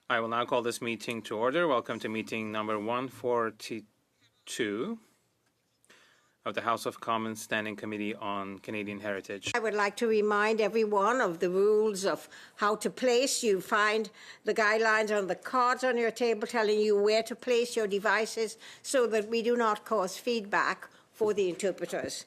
I will now call this meeting to order. Welcome to meeting number 142 of the House of Commons Standing Committee on Canadian Heritage. I would like to remind everyone of the rules of how to place. You find the guidelines on the cards on your table telling you where to place your devices so that we do not cause feedback for the interpreters.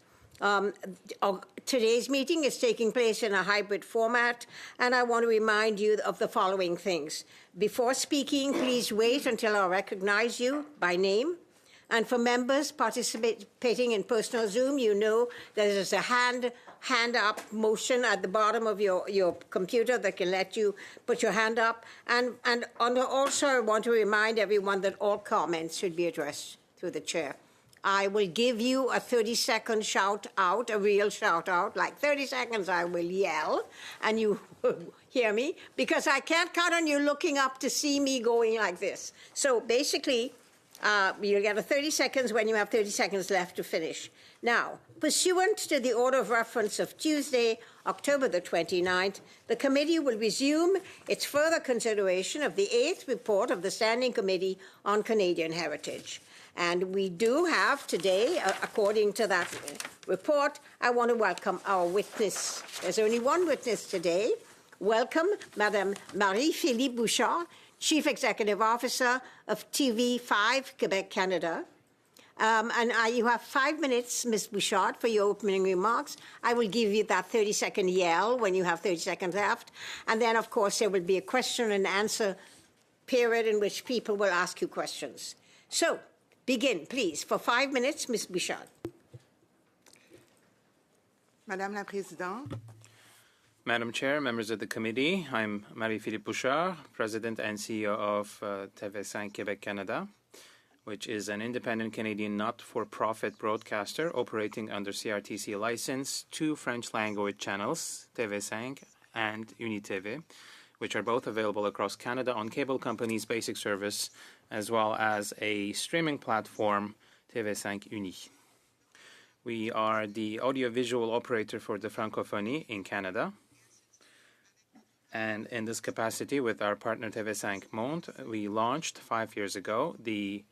Today's meeting is taking place in a hybrid format, and I want to remind you of the following things. Before speaking, please wait until I recognize you by name. And for members participating in personal Zoom, you know there is a hand up motion at the bottom of your computer that can let you put your hand up. And also, I want to remind everyone that all comments should be addressed through the chair. I will give you a 30-second shout out, a real shout out, like 30 seconds I will yell, and you hear me, because I can't count on you looking up to see me going like this. So basically, you'll get a 30 seconds when you have 30 seconds left to finish. Now, pursuant to the order of reference of Tuesday, October the 29th, the committee will resume its further consideration of the 8th report of the Standing Committee on Canadian Heritage. And we do have today, according to that report, I want to welcome our witness. There's only one witness today. Welcome, Madame Marie-Philippe Bouchard, Chief Executive Officer of TV5 Quebec, Canada. You have 5 minutes, Ms. Bouchard, for your opening remarks. I will give you that 30-second yell when you have 30 seconds left. And then, of course, there will be a question and answer period in which people will ask you questions. So, begin, please. For 5 minutes, Ms. Bouchard. Madame la Présidente. Madam Chair, members of the committee, I'm Marie-Philippe Bouchard, President and CEO of TV5 Quebec, Canada, which is an independent Canadian not-for-profit broadcaster operating under CRTC license, 2 French-language channels, TV5 and UniTV, which are both available across Canada on cable companies' basic service, as well as a streaming platform, TV5 Uni. We are the audiovisual operator for the Francophonie in Canada. And in this capacity, with our partner TV5 Monde, we launched 5 years ago the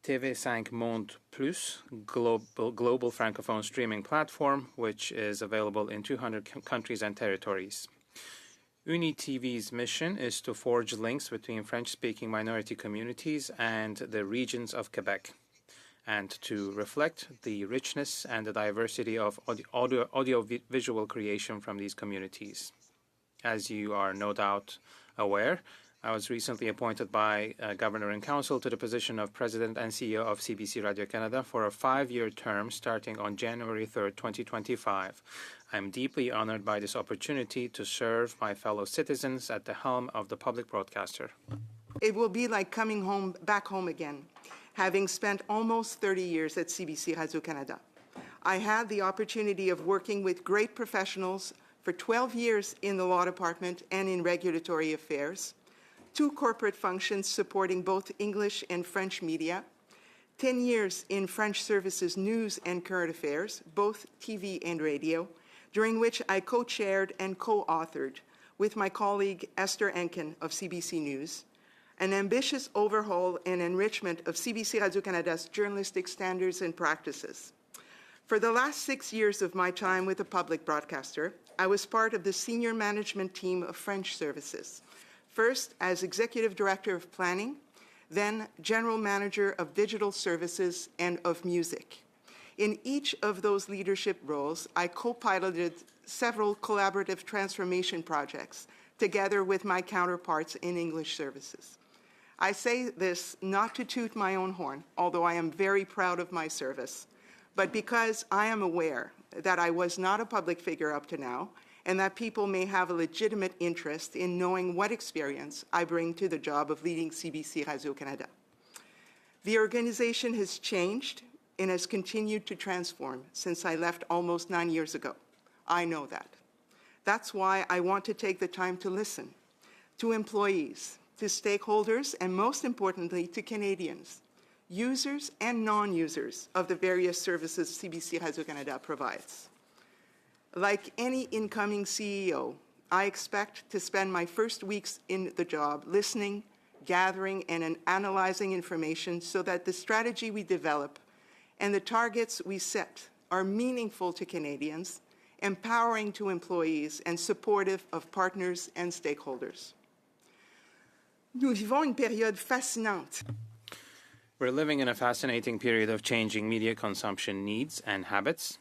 TV5 Monde Plus global Francophone streaming platform, which is available in 200 countries and territories. UniTV's mission is to forge links between French-speaking minority communities and the regions of Quebec, and to reflect the richness and the diversity of audio-visual creation from these communities. As you are no doubt aware, I was recently appointed by Governor in Council to the position of President and CEO of CBC Radio-Canada for a 5-year term starting on January 3rd, 2025. I'm deeply honored by this opportunity to serve my fellow citizens at the helm of the public broadcaster. It will be like coming back home again, having spent almost 30 years at CBC Radio-Canada. I had the opportunity of working with great professionals for 12 years in the law department and in regulatory affairs, 2 corporate functions supporting both English and French media, 10 years in French services news and current affairs, both TV and radio, during which I co-chaired and co-authored with my colleague Esther Enkin of CBC News, an ambitious overhaul and enrichment of CBC Radio-Canada's journalistic standards and practices. For the last 6 years of my time with the public broadcaster, I was part of the senior management team of French services, first as Executive Director of Planning, then General Manager of Digital Services and of Music. In each of those leadership roles, I co-piloted several collaborative transformation projects together with my counterparts in English services. I say this not to toot my own horn, although I am very proud of my service, but because I am aware that I was not a public figure up to now, and that people may have a legitimate interest in knowing what experience I bring to the job of leading CBC Radio-Canada. The organization has changed and has continued to transform since I left almost 9 years ago. I know that. That's why I want to take the time to listen to employees, to stakeholders, and most importantly, to Canadians, users and non-users of the various services CBC Radio-Canada provides. Like any incoming CEO, I expect to spend my first weeks in the job listening, gathering, and analyzing information so that the strategy we develop and the targets we set are meaningful to Canadians, empowering to employees, and supportive of partners and stakeholders. Nous vivons une période fascinante. We're living in a fascinating period of changing media consumption needs and habits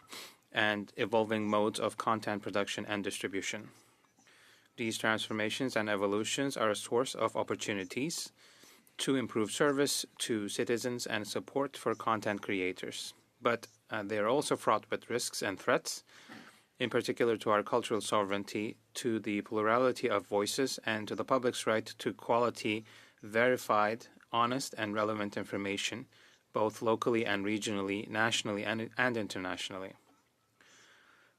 and evolving modes of content production and distribution. These transformations and evolutions are a source of opportunities to improve service to citizens and support for content creators. But they are also fraught with risks and threats, in particular to our cultural sovereignty, to the plurality of voices, and to the public's right to quality, verified, honest, and relevant information, both locally and regionally, nationally and internationally.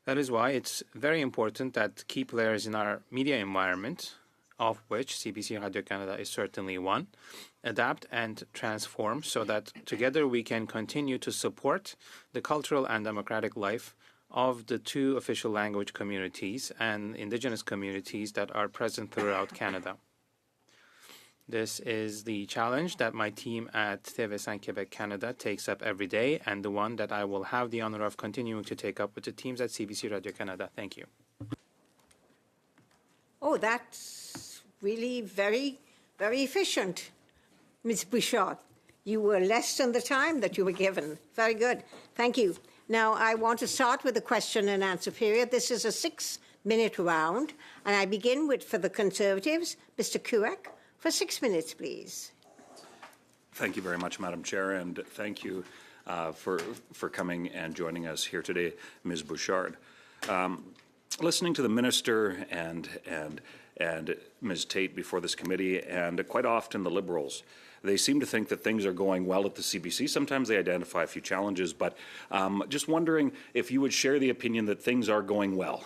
That is why it's very important that key players in our media environment, of which CBC Radio-Canada is certainly one, adapt and transform so that together we can continue to support the cultural and democratic life of the two official language communities and Indigenous communities that are present throughout Canada. This is the challenge that my team at TV5 Quebec Canada takes up every day, and the one that I will have the honor of continuing to take up with the teams at CBC Radio-Canada. Thank you. Oh, that's really very, very efficient, Ms. Bouchard. You were less than the time that you were given. Very good. Thank you. Now, I want to start with the question and answer period. This is a 6-minute round, and I begin with, for the Conservatives, Mr. Couillard. For 6 minutes, please. Thank you very much, Madam Chair, and thank you for coming and joining us here today, Ms. Bouchard. Listening to the Minister and Ms. Tate before this committee, and quite often the Liberals, they seem to think that things are going well at the CBC. Sometimes they identify a few challenges, but just wondering if you would share the opinion that things are going well.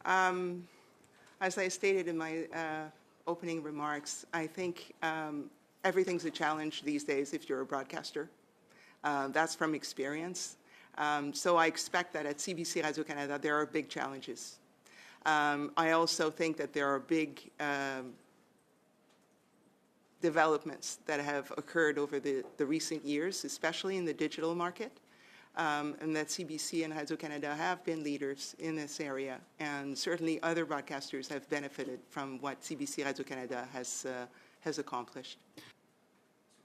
As I stated in my opening remarks, I think everything's a challenge these days if you're a broadcaster. That's from experience. So I expect that at CBC Radio-Canada there are big challenges. I also think that there are big developments that have occurred over the recent years, especially in the digital market. And that CBC and Radio-Canada have been leaders in this area, and certainly other broadcasters have benefited from what CBC Radio-Canada has accomplished.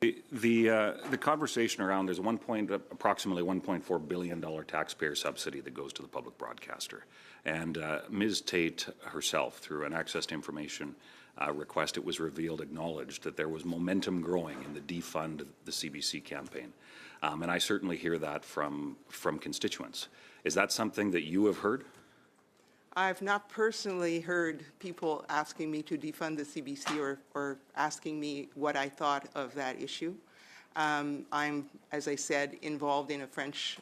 The conversation around there's approximately $1.4 billion taxpayer subsidy that goes to the public broadcaster, and Ms. Tate herself, through an access to information request, it was revealed, acknowledged that there was momentum growing in the defund the CBC campaign. And I certainly hear that from constituents. Is that something that you have heard? I've not personally heard people asking me to defund the CBC or asking me what I thought of that issue. I'm, as I said, involved in a French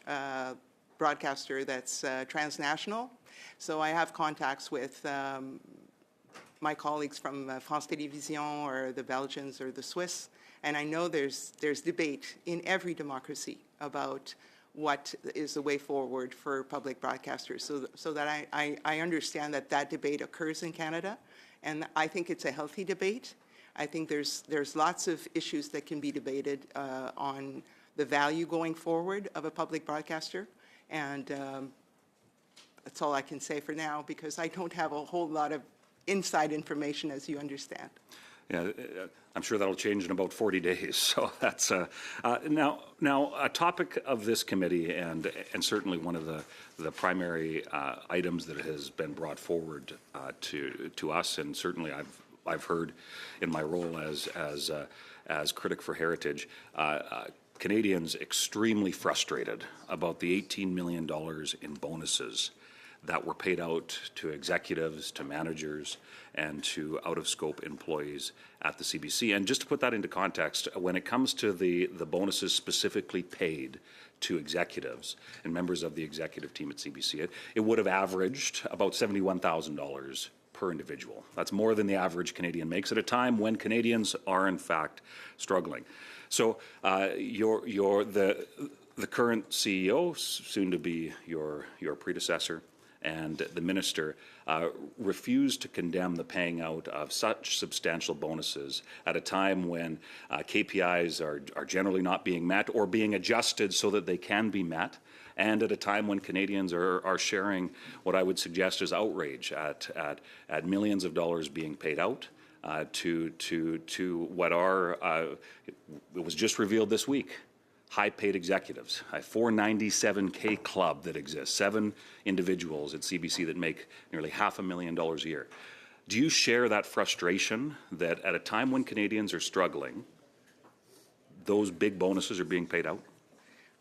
broadcaster that's transnational. So I have contacts with my colleagues from France Télévisions or the Belgians or the Swiss. And I know there's debate in every democracy about what is the way forward for public broadcasters, so that I understand that debate occurs in Canada, and I think it's a healthy debate. I think there's lots of issues that can be debated on the value going forward of a public broadcaster, and that's all I can say for now, because I don't have a whole lot of inside information, as you understand. Yeah, I'm sure that'll change in about 40 days. So that's now a topic of this committee, and certainly one of the primary items that has been brought forward to us, and certainly I've heard in my role as critic for heritage, Canadians extremely frustrated about the $18 million in bonuses that were paid out to executives, to managers, and to out-of-scope employees at the CBC. And just to put that into context, when it comes to the bonuses specifically paid to executives and members of the executive team at CBC, it would have averaged about $71,000 per individual. That's more than the average Canadian makes at a time when Canadians are, in fact, struggling. So the current CEO, soon to be your predecessor, and the minister refused to condemn the paying out of such substantial bonuses at a time when KPIs are generally not being met or being adjusted so that they can be met, and at a time when Canadians are sharing what I would suggest is outrage at millions of dollars being paid out to what are, it was just revealed this week, high-paid executives, a 497K club that exists, 7 individuals at CBC that make nearly $500,000 a year. Do you share that frustration that at a time when Canadians are struggling, those big bonuses are being paid out?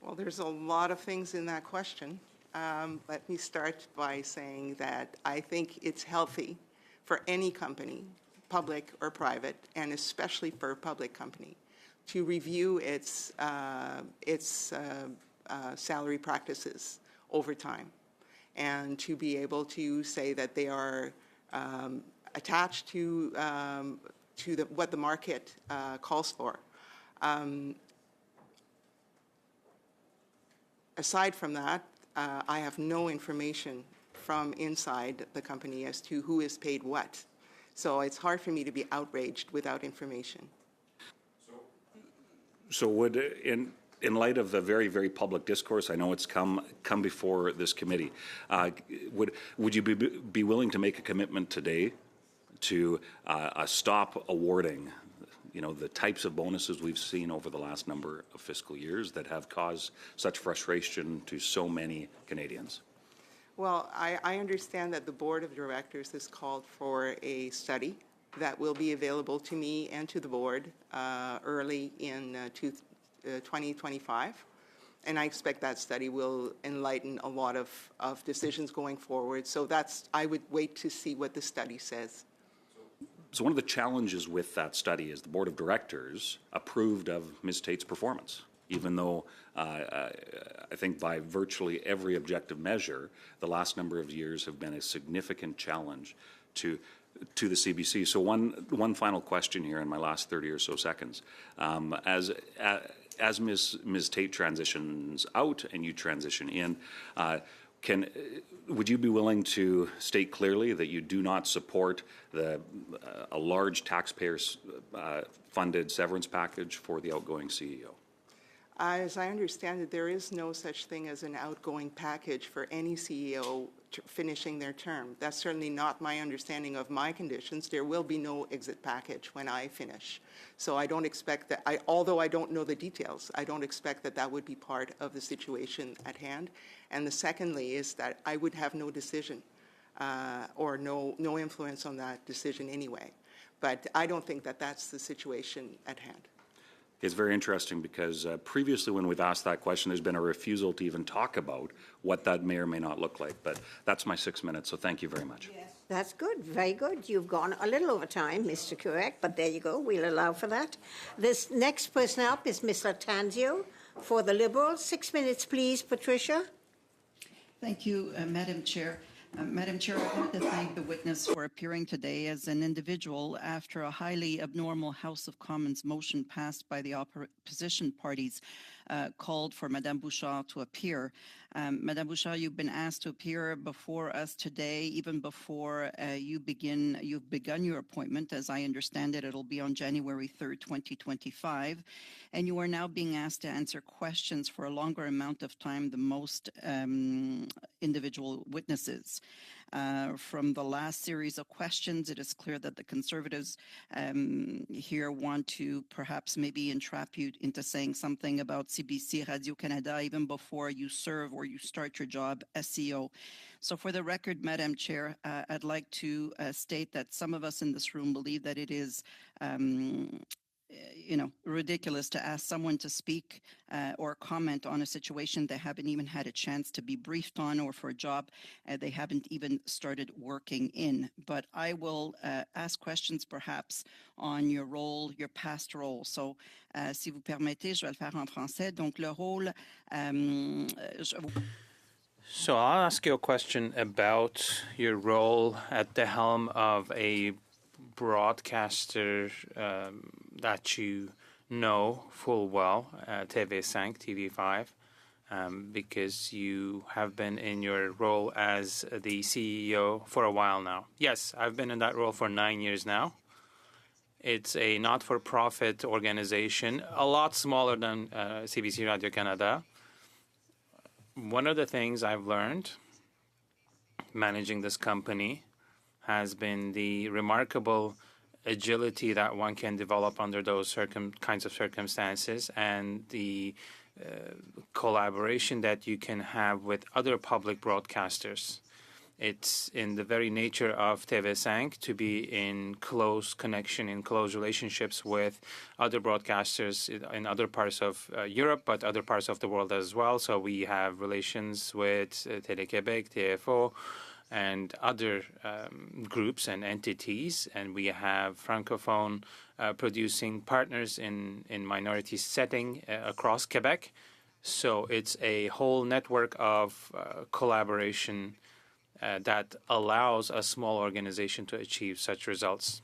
Well, there's a lot of things in that question. Let me start by saying that I think it's healthy for any company, public or private, and especially for a public company, to review its salary practices over time, and to be able to say that they are attached to what the market calls for. Aside from that, I have no information from inside the company as to who is paid what. So it's hard for me to be outraged without information. So would, in light of the very, very public discourse, I know it's come before this committee, would you be willing to make a commitment today to stop awarding, the types of bonuses we've seen over the last number of fiscal years that have caused such frustration to so many Canadians? Well, I understand that the board of directors has called for a study that will be available to me and to the board early in 2025. And I expect that study will enlighten a lot of decisions going forward. So I would wait to see what the study says. So one of the challenges with that study is the board of directors approved of Ms. Tate's performance, even though I think by virtually every objective measure, the last number of years have been a significant challenge to the CBC. So one final question here in my last 30 or so seconds. As Ms. Tate transitions out and you transition in, would you be willing to state clearly that you do not support a large taxpayer-funded severance package for the outgoing CEO? As I understand it, there is no such thing as an outgoing package for any CEO finishing their term. That's certainly not my understanding of my conditions. There will be no exit package when I finish. So I don't expect that, although I don't know the details, I don't expect that that would be part of the situation at hand. And the secondly is that I would have no decision or no influence on that decision anyway. But I don't think that that's the situation at hand. It's very interesting because previously when we've asked that question, there's been a refusal to even talk about what that may or may not look like. But that's my 6 minutes, so thank you very much. Yes, that's good. Very good. You've gone a little over time, Mr. Kurek, but there you go. We'll allow for that. This next person up is Ms. Latanzio for the Liberals. 6 minutes, please, Patricia. Thank you, Madam Chair. Madam Chair, I want to thank the witness for appearing today as an individual after a highly abnormal House of Commons motion passed by the opposition parties called for Madame Bouchard to appear. Madame Bouchard, you've been asked to appear before us today, even before you've begun your appointment. As I understand it, it'll be on January 3rd, 2025. And you are now being asked to answer questions for a longer amount of time than most individual witnesses. From the last series of questions, it is clear that the Conservatives here want to perhaps maybe entrap you into saying something about CBC Radio-Canada even before you serve or you start your job as CEO. So for the record, Madam Chair, I'd like to state that some of us in this room believe that it is ridiculous to ask someone to speak or comment on a situation they haven't even had a chance to be briefed on, or for a job they haven't even started working in. But I will ask questions perhaps on your role, your past role. So, si vous permettez, je vais le faire en français. Donc, le rôle... So I'll ask you a question about your role at the helm of a broadcaster that you know full well, TV5, TV5. because you have been in your role as the CEO for a while now. Yes, I've been in that role for 9 years now. It's a not-for-profit organization, a lot smaller than CBC Radio-Canada. One of the things I've learned managing this company has been the remarkable agility that one can develop under those kinds of circumstances, and the collaboration that you can have with other public broadcasters. It's in the very nature of TV5 to be in close connection, in close relationships with other broadcasters in other parts of Europe, but other parts of the world as well. So we have relations with Télé-Québec, TFO, and other groups and entities, and we have Francophone producing partners in minority setting across Quebec. So it's a whole network of collaboration that allows a small organization to achieve such results.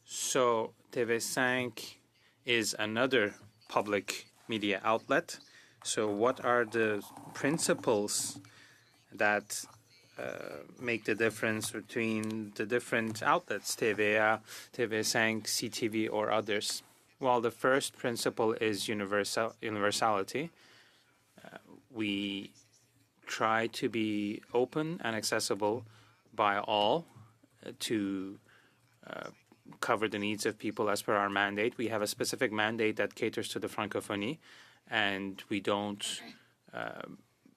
So TV5 is another public media outlet. So what are the principles that make the difference between the different outlets, TVA, TV5, CTV, or others? Well, the first principle is universality. We try to be open and accessible by all to cover the needs of people as per our mandate. We have a specific mandate that caters to the Francophonie, and we don't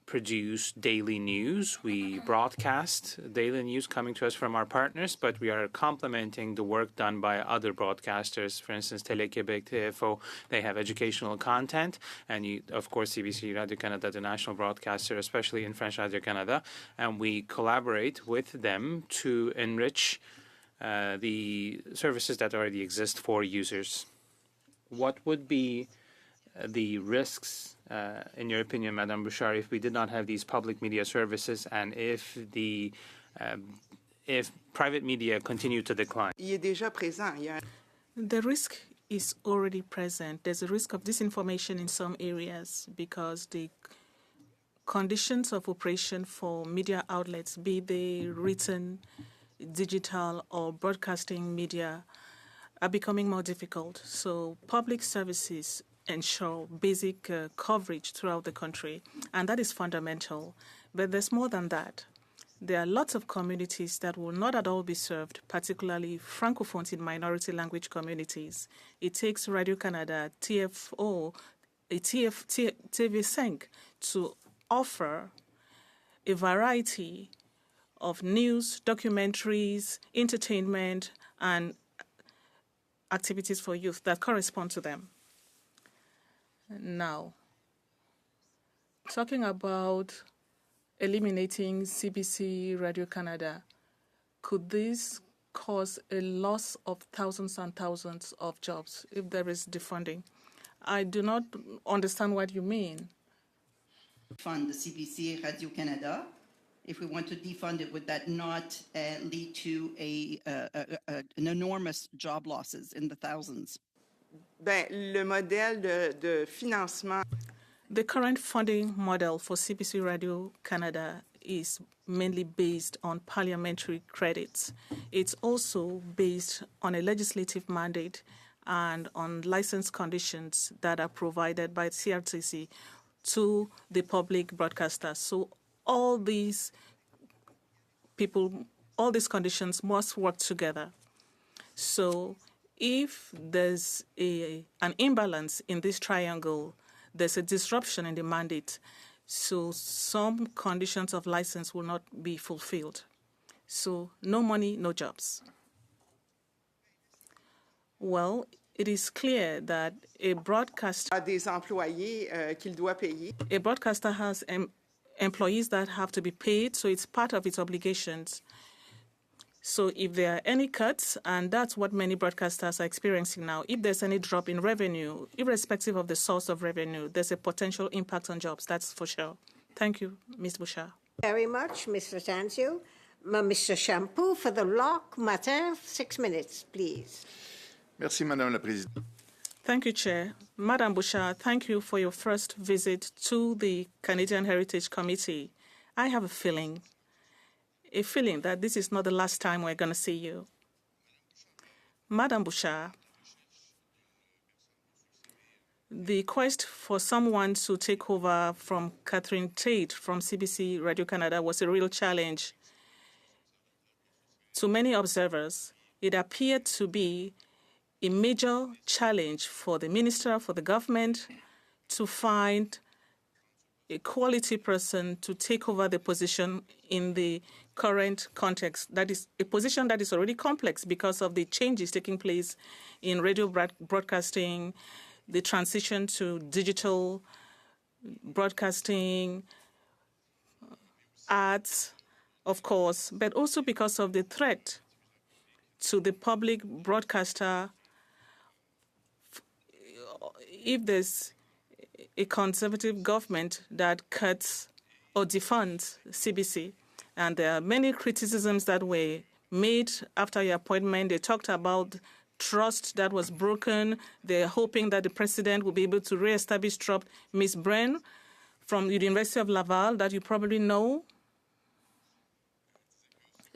produce daily news. We broadcast daily news coming to us from our partners, but we are complementing the work done by other broadcasters. For instance, Télé-Québec, TFO, they have educational content, and of course CBC Radio-Canada, the national broadcaster, especially in French Radio-Canada, and we collaborate with them to enrich the services that already exist for users. What would be the risks, in your opinion, Madame Bouchard, if we did not have these public media services, and if private media continue to decline? Il est déjà présent. The risk is already present. There's a risk of disinformation in some areas because the conditions of operation for media outlets, be they written, digital, or broadcasting media, are becoming more difficult. So public services ensure basic coverage throughout the country, and that is fundamental. But there's more than that. There are lots of communities that will not at all be served, particularly Francophones in minority language communities. It takes Radio-Canada, TFO, TV5 to offer a variety of news, documentaries, entertainment, and activities for youth that correspond to them. Now, talking about eliminating CBC Radio-Canada, could this cause a loss of thousands and thousands of jobs if there is defunding? I do not understand what you mean. Fund the CBC Radio-Canada. If we want to defund it, would that not lead to an enormous job losses in the thousands? Le modèle de financement. The current funding model for CBC Radio-Canada is mainly based on parliamentary credits. It's also based on a legislative mandate and on license conditions that are provided by CRTC to the public broadcasters. So all these people, all these conditions must work together. So if there's an imbalance in this triangle, there's a disruption in the mandate, so some conditions of license will not be fulfilled. So no money, no jobs. Well, it is clear that a broadcaster Des employés qu'il doit payer. A broadcaster has employees that have to be paid, so it's part of its obligations. So if there are any cuts, and that's what many broadcasters are experiencing now, if there's any drop in revenue, irrespective of the source of revenue, there's a potential impact on jobs, that's for sure. Thank you, Ms. Bouchard. Very much, Mr. Tanzio. Mr. Champoux for the Bloc Matin, 6 minutes, please. Merci, Madame la Présidente. Thank you, Chair. Madam Bouchard, thank you for your first visit to the Canadian Heritage Committee. I have a feeling that this is not the last time we're going to see you. Madam Bouchard, the quest for someone to take over from Catherine Tate from CBC Radio Canada was a real challenge. To many observers, it appeared to be a major challenge for the minister, for the government, to find a quality person to take over the position in the current context. That is a position that is already complex because of the changes taking place in radio broadcasting, the transition to digital broadcasting, ads, of course, but also because of the threat to the public broadcaster if there's a conservative government that cuts or defunds CBC. And there are many criticisms that were made after your appointment. They talked about trust that was broken. They're hoping that the president will be able to reestablish trust. Ms. Bren from the University of Laval, that you probably know,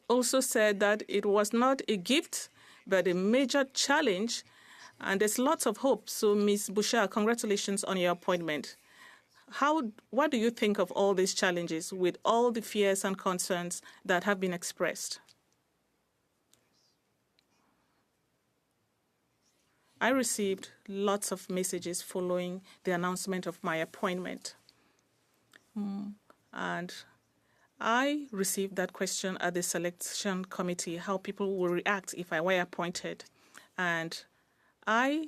also said that it was not a gift, but a major challenge, and there's lots of hope. So, Ms. Bouchard, congratulations on your appointment. What do you think of all these challenges with all the fears and concerns that have been expressed? I received lots of messages following the announcement of my appointment. And I received that question at the selection committee, how people will react if I were appointed. And I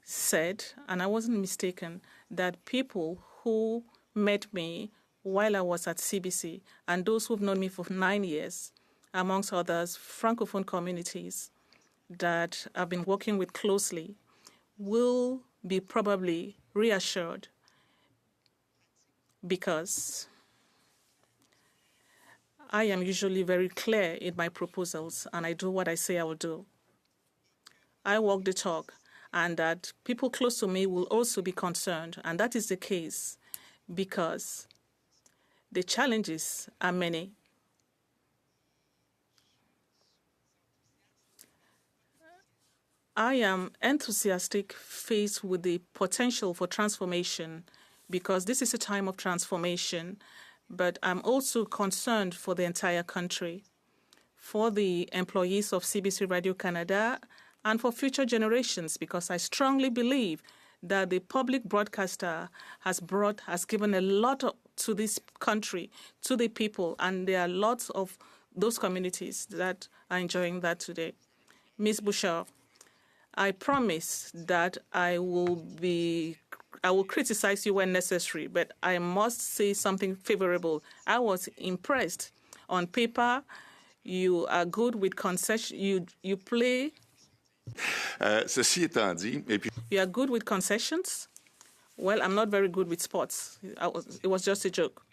said, and I wasn't mistaken, that people who met me while I was at CBC and those who've known me for 9 years, amongst others, Francophone communities that I've been working with closely, will be probably reassured because I am usually very clear in my proposals and I do what I say I will do. I walk the talk, and that people close to me will also be concerned, and that is the case because the challenges are many. I am enthusiastic faced with the potential for transformation because this is a time of transformation, but I'm also concerned for the entire country, for the employees of CBC Radio Canada, and for future generations, because I strongly believe that the public broadcaster has given a lot to this country, to the people, and there are lots of those communities that are enjoying that today. Ms. Bouchard, I promise that I will criticize you when necessary, but I must say something favorable. I was impressed. On paper, you are good with concession. You play. Ceci étant dit, et puis... You are good with concessions. Well, I'm not very good with sports. It was just a joke.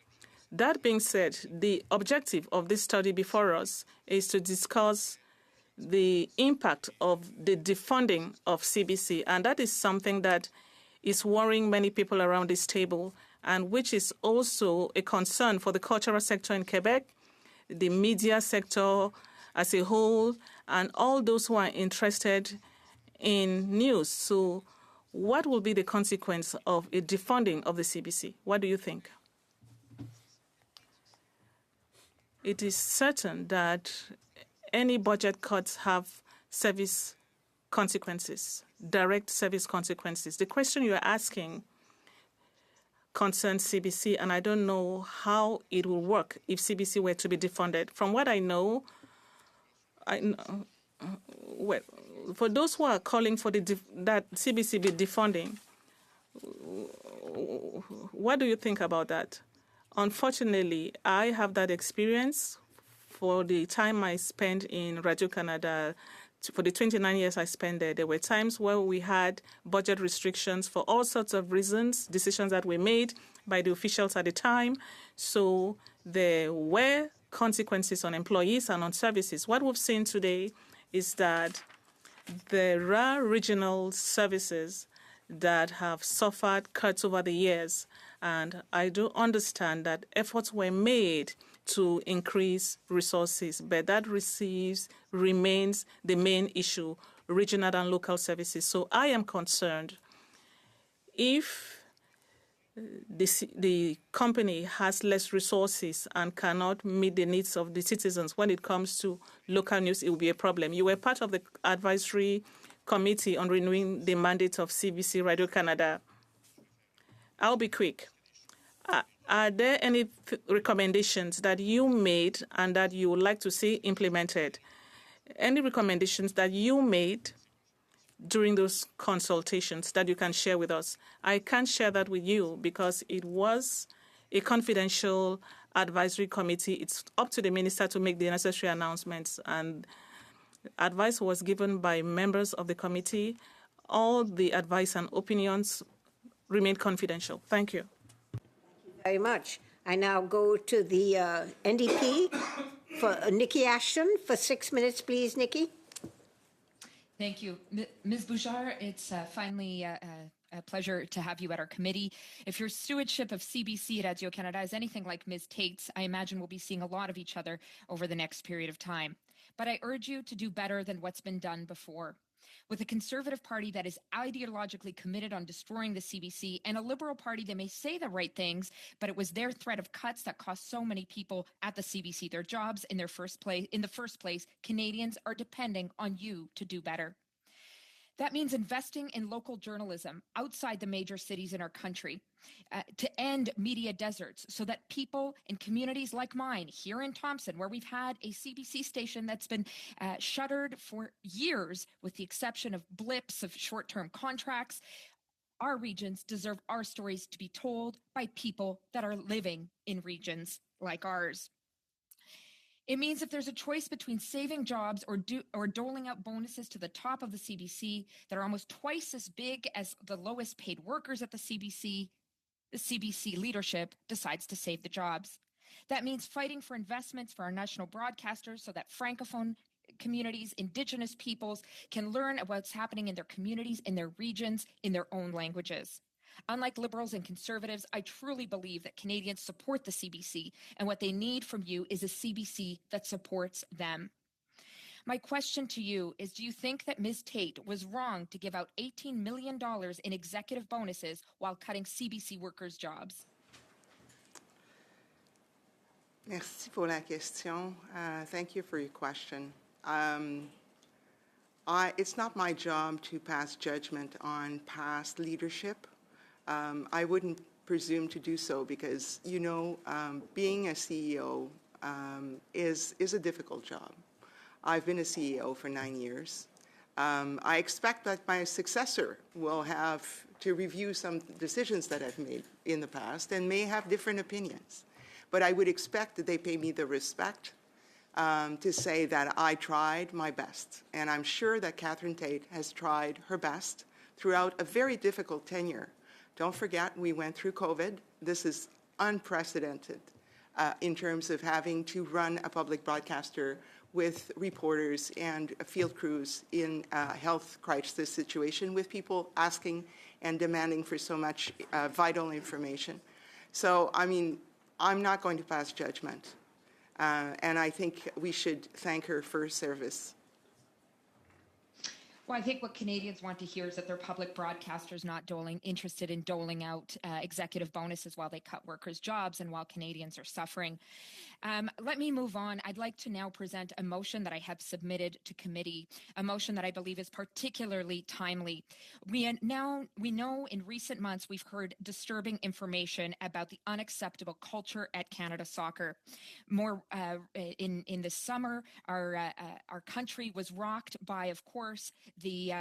That being said, the objective of this study before us is to discuss the impact of the defunding of CBC, and that is something that is worrying many people around this table, and which is also a concern for the cultural sector in Quebec, the media sector as a whole, and all those who are interested in news. So what will be the consequence of a defunding of the CBC? What do you think? It is certain that any budget cuts have service consequences, direct service consequences. The question you're asking concerns CBC, and I don't know how it will work if CBC were to be defunded. From what I know, well, for those who are calling for that CBC be defunding, what do you think about that? Unfortunately, I have that experience for the time I spent in Radio Canada. For the 29 years I spent there, there were times where we had budget restrictions for all sorts of reasons, decisions that were made by the officials at the time. So there were consequences on employees and on services. What we've seen today is that there are regional services that have suffered cuts over the years. And I do understand that efforts were made to increase resources, but that remains the main issue, regional and local services. So I am concerned if the company has less resources and cannot meet the needs of the citizens when it comes to local news, it will be a problem. You were part of the advisory committee on renewing the mandate of CBC Radio Canada. I'll be quick. Are there any recommendations that you made and that you would like to see implemented? Any recommendations that you made during those consultations that you can share with us? I can't share that with you because it was a confidential advisory committee. It's up to the minister to make the necessary announcements, and advice was given by members of the committee. All the advice and opinions remain confidential. Thank you. Very much. I now go to the NDP for Nikki Ashton for 6 minutes, please, Nikki. Thank you. Ms. Bouchard, it's finally a pleasure to have you at our committee. If your stewardship of CBC Radio-Canada is anything like Ms. Tate's, I imagine we'll be seeing a lot of each other over the next period of time. But I urge you to do better than what's been done before. With a Conservative Party that is ideologically committed on destroying the CBC and a Liberal Party that may say the right things, but it was their threat of cuts that cost so many people at the CBC their jobs in the first place, Canadians are depending on you to do better. That means investing in local journalism outside the major cities in our country to end media deserts so that people in communities like mine here in Thompson, where we've had a CBC station that's been shuttered for years with the exception of blips of short-term contracts, our regions deserve our stories to be told by people that are living in regions like ours. It means if there's a choice between saving jobs or doling out bonuses to the top of the CBC that are almost twice as big as the lowest paid workers at the CBC leadership decides to save the jobs. That means fighting for investments for our national broadcasters so that Francophone communities, Indigenous peoples can learn about what's happening in their communities, in their regions, in their own languages. Unlike Liberals and Conservatives, I truly believe that Canadians support the CBC, and what they need from you is a CBC that supports them. My question to you is, do you think that Ms. Tate was wrong to give out $18 million in executive bonuses while cutting CBC workers' jobs? Merci pour la question. Thank you for your question. It's not my job to pass judgment on past leadership. I wouldn't presume to do so because, you know, being a CEO is a difficult job. I've been a CEO for 9 years. I expect that my successor will have to review some decisions that I've made in the past and may have different opinions. But I would expect that they pay me the respect to say that I tried my best. And I'm sure that Catherine Tate has tried her best throughout a very difficult tenure. Don't forget, we went through COVID. This is unprecedented in terms of having to run a public broadcaster with reporters and field crews in a health crisis situation with people asking and demanding for so much vital information. So, I mean, I'm not going to pass judgment. And I think we should thank her for her service. Well, I think what Canadians want to hear is that their public broadcasters not interested in doling out executive bonuses while they cut workers' jobs and while Canadians are suffering. Let me move on. I'd like to now present a motion that I have submitted to committee, a motion that I believe is particularly timely. We know in recent months we've heard disturbing information about the unacceptable culture at Canada Soccer. More in this summer, our country was rocked by, of course, the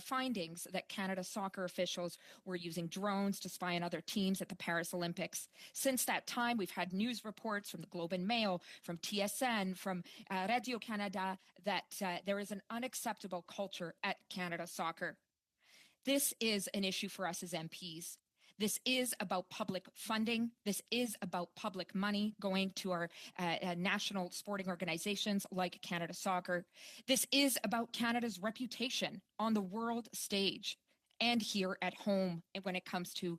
findings that Canada Soccer officials were using drones to spy on other teams at the Paris Olympics. Since that time, we've had news reports from the Globe and Mail, from TSN, from Radio-Canada that there is an unacceptable culture at Canada Soccer. This is an issue for us as MPs. This is about public funding. This is about public money going to our national sporting organizations like Canada Soccer. This is about Canada's reputation on the world stage. and here at home when it comes to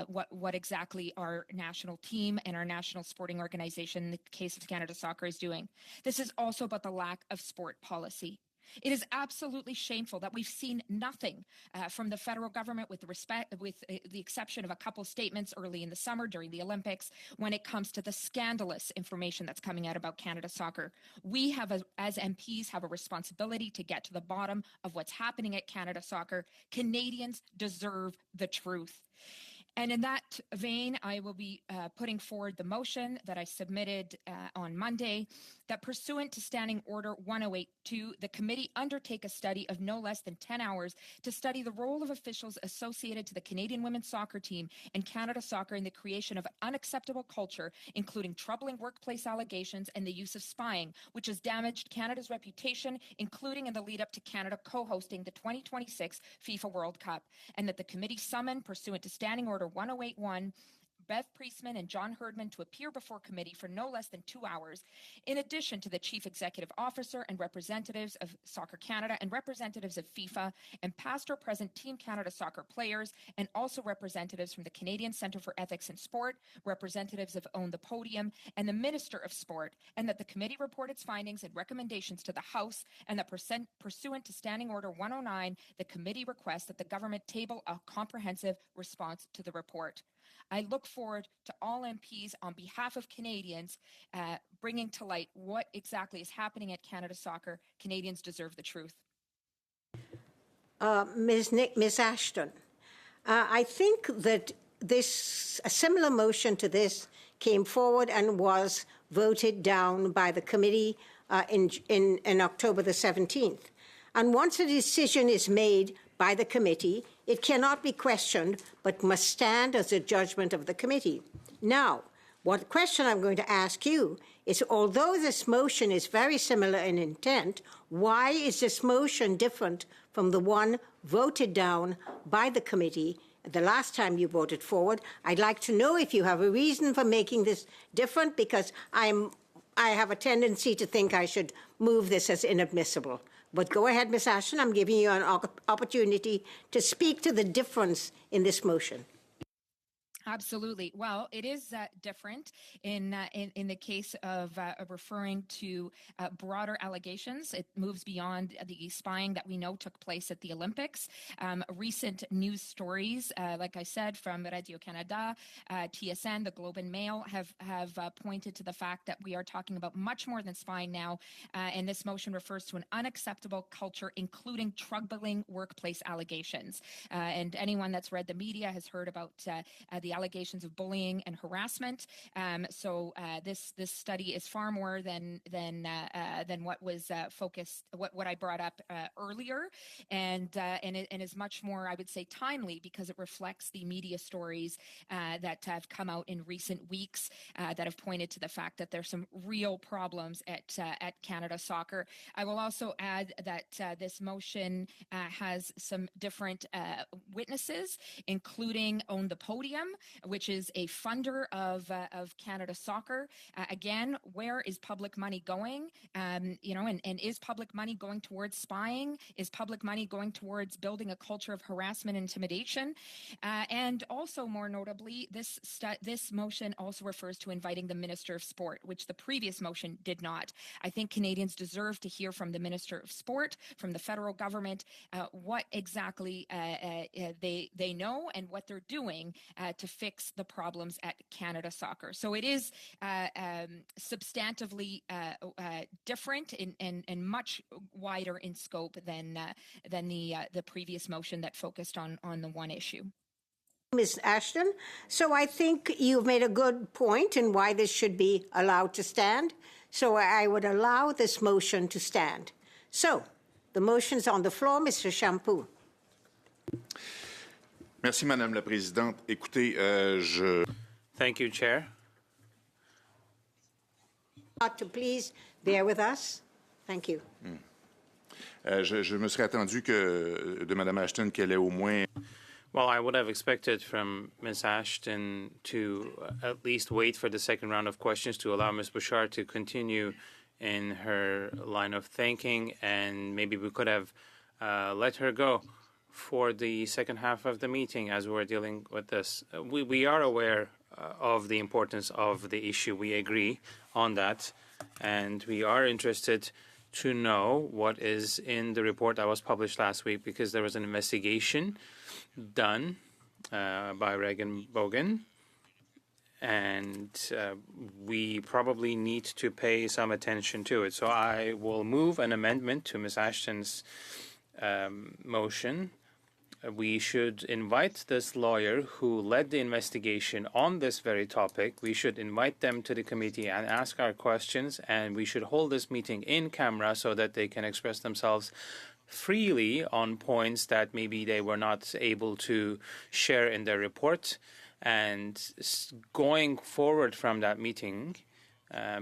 what exactly our national team and our national sporting organization, in the case of Canada Soccer, is doing. This is also about the lack of sport policy. It is absolutely shameful that we've seen nothing from the federal government with the exception of a couple statements early in the summer during the Olympics when it comes to the scandalous information that's coming out about Canada Soccer. We have, as MPs, have a responsibility to get to the bottom of what's happening at Canada Soccer. Canadians deserve the truth. And in that vein, I will be putting forward the motion that I submitted on Monday, that pursuant to Standing Order 1082, the committee undertake a study of no less than 10 hours to study the role of officials associated to the Canadian women's soccer team and Canada Soccer in the creation of an unacceptable culture, including troubling workplace allegations and the use of spying, which has damaged Canada's reputation, including in the lead up to Canada co-hosting the 2026 FIFA World Cup, and that the committee summon, pursuant to Standing Order 1081, Bev Priestman and John Herdman to appear before committee for no less than 2 hours, in addition to the Chief Executive Officer and representatives of Soccer Canada and representatives of FIFA and past or present Team Canada Soccer players, and also representatives from the Canadian Centre for Ethics in Sport, representatives of Own the Podium, and the Minister of Sport, and that the committee report its findings and recommendations to the House, and that pursuant to Standing Order 109, the committee requests that the government table a comprehensive response to the report. I look forward to all MPs on behalf of Canadians bringing to light what exactly is happening at Canada Soccer. Canadians deserve the truth. Ms. Ashton, I think that a similar motion to this came forward and was voted down by the committee in October the 17th. And once a decision is made by the committee, it cannot be questioned, but must stand as a judgment of the committee. Now, what question I'm going to ask you is, although this motion is very similar in intent, why is this motion different from the one voted down by the committee the last time you voted forward? I'd like to know if you have a reason for making this different, because I have a tendency to think I should move this as inadmissible. But go ahead, Ms. Ashton. I'm giving you an opportunity to speak to the difference in this motion. Absolutely. Well, it is different in the case of referring to broader allegations. It moves beyond the spying that we know took place at the Olympics. Recent news stories, like I said, from Radio-Canada, TSN, the Globe and Mail, have pointed to the fact that we are talking about much more than spying now, and this motion refers to an unacceptable culture, including troubling workplace allegations. And anyone that's read the media has heard about the allegations of bullying and harassment. So this study is far more than what was focused, what I brought up earlier, and is much more, I would say, timely, because it reflects the media stories that have come out in recent weeks that have pointed to the fact that there's some real problems at Canada Soccer. I will also add that this motion has some different witnesses, including Own the Podium, which is a funder of Canada Soccer. Again, where is public money going? And is public money going towards spying? Is public money going towards building a culture of harassment and intimidation? And also, more notably, this motion also refers to inviting the Minister of Sport, which the previous motion did not. I think Canadians deserve to hear from the Minister of Sport, from the federal government, what exactly they know and what they're doing to fix the problems at Canada Soccer. So it is substantively different and much wider in scope than the previous motion that focused on the one issue. Ms. Ashton, so I think you've made a good point in why this should be allowed to stand. So I would allow this motion to stand. So the motion is on the floor. Mr. Champoux. Merci, Madame la Présidente. Écoutez, Thank you, Chair. To please bear with us. Thank you. je me serais attendu de Madame Ashton qu'elle ait au moins... Well, I would have expected from Ms. Ashton to at least wait for the second round of questions to allow Ms. Bouchard to continue in her line of thinking, and maybe we could have let her go for the second half of the meeting as we're dealing with this. We are aware of the importance of the issue. We agree on that, and we are interested to know what is in the report that was published last week, because there was an investigation done by Regan Bogan, and we probably need to pay some attention to it. So I will move an amendment to Ms. Ashton's motion. We should invite this lawyer who led the investigation on this very topic. We should invite them to the committee and ask our questions, and we should hold this meeting in camera so that they can express themselves freely on points that maybe they were not able to share in their report. And going forward from that meeting,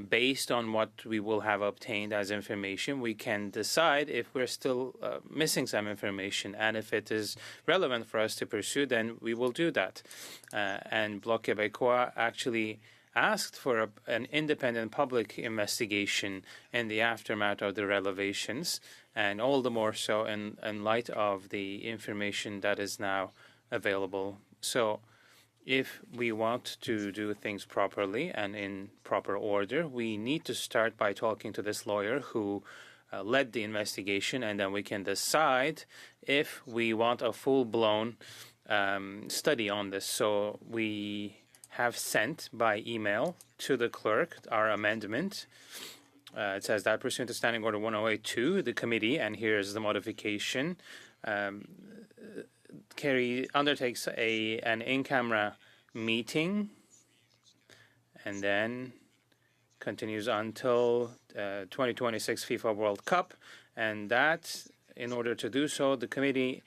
based on what we will have obtained as information, we can decide if we're still missing some information, and if it is relevant for us to pursue, then we will do that. And Bloc Québécois actually asked for an independent public investigation in the aftermath of the revelations, and all the more so in light of the information that is now available. So if we want to do things properly and in proper order, we need to start by talking to this lawyer who led the investigation, and then we can decide if we want a full-blown study on this. So we have sent by email to the clerk our amendment. It says that pursuant to Standing Order 1082, the committee, and here's the modification, undertakes an in-camera meeting and then continues until 2026 FIFA World Cup. And that, in order to do so, the committee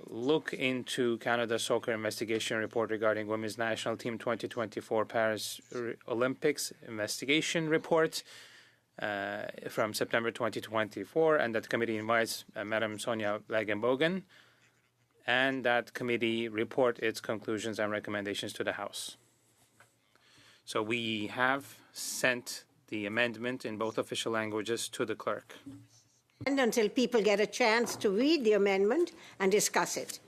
look into Canada Soccer Investigation Report regarding Women's National Team 2024 Paris Olympics Investigation Report from September 2024, and that committee invites Madam Sonia Regan-Bogan, and that committee report its conclusions and recommendations to the House. So we have sent the amendment in both official languages to the clerk. And until people get a chance to read the amendment and discuss it.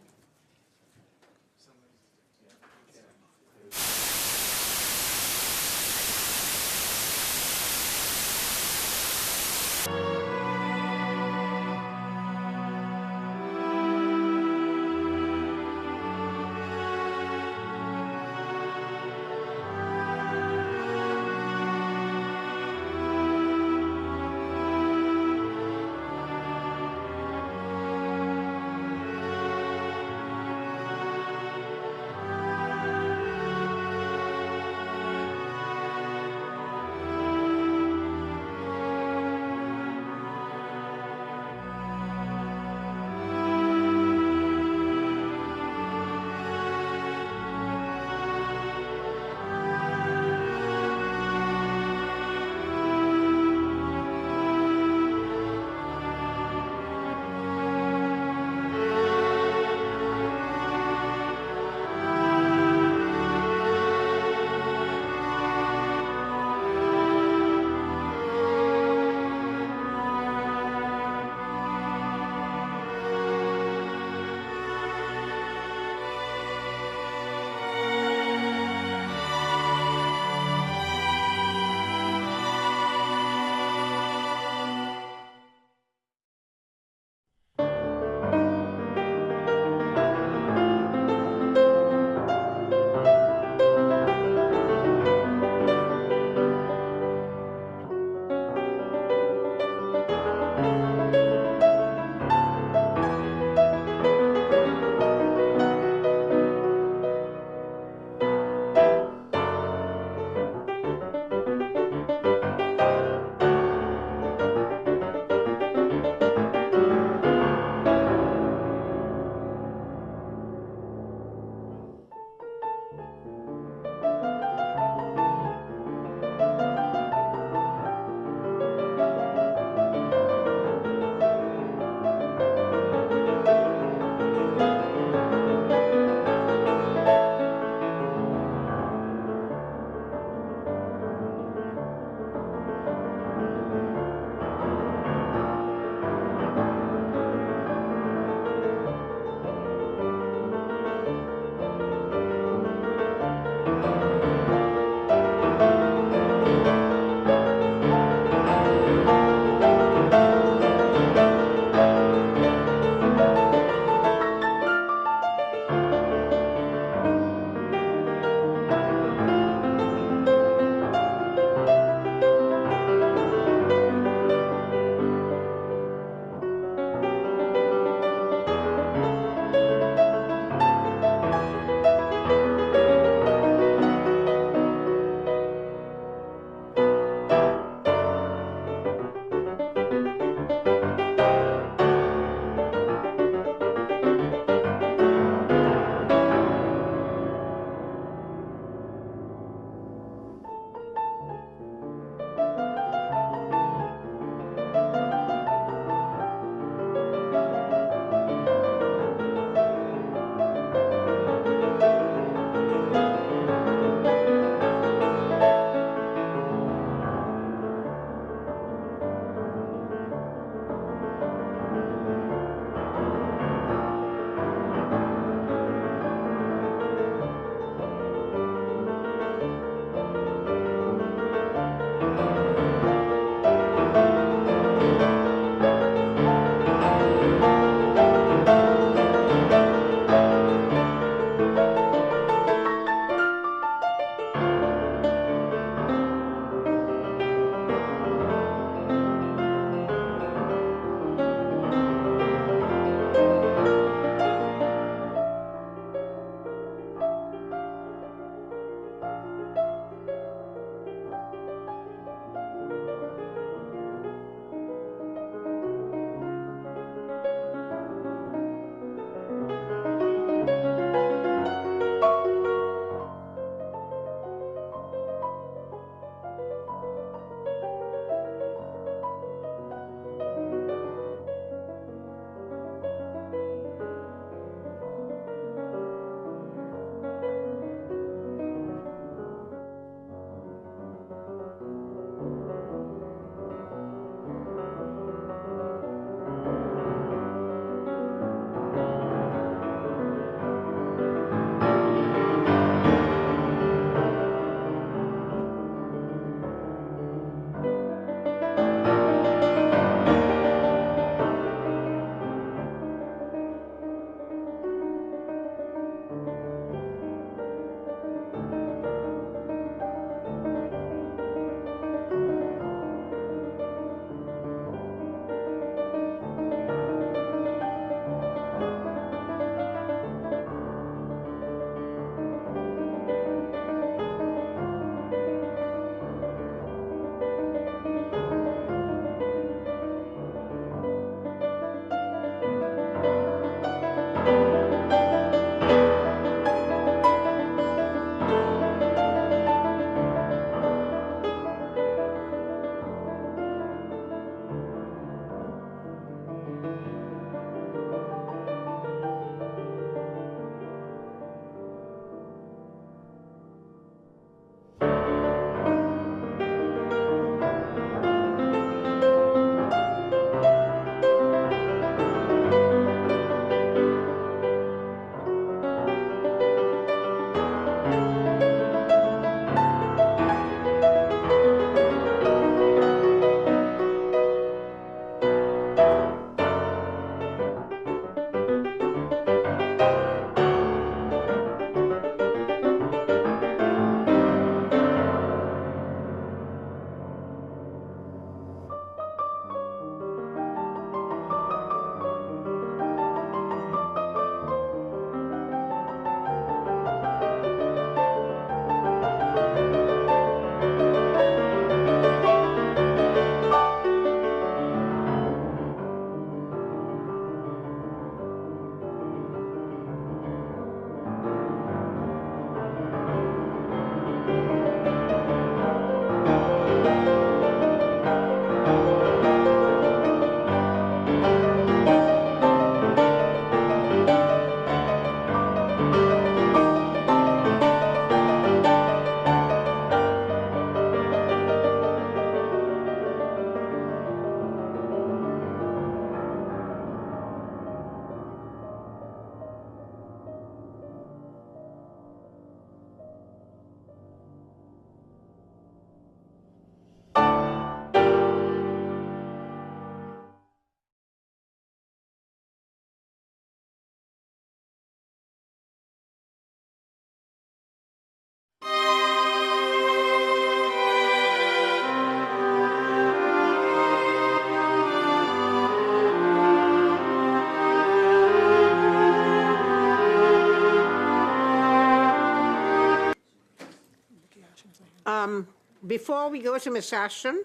before we go to Ms. Ashton,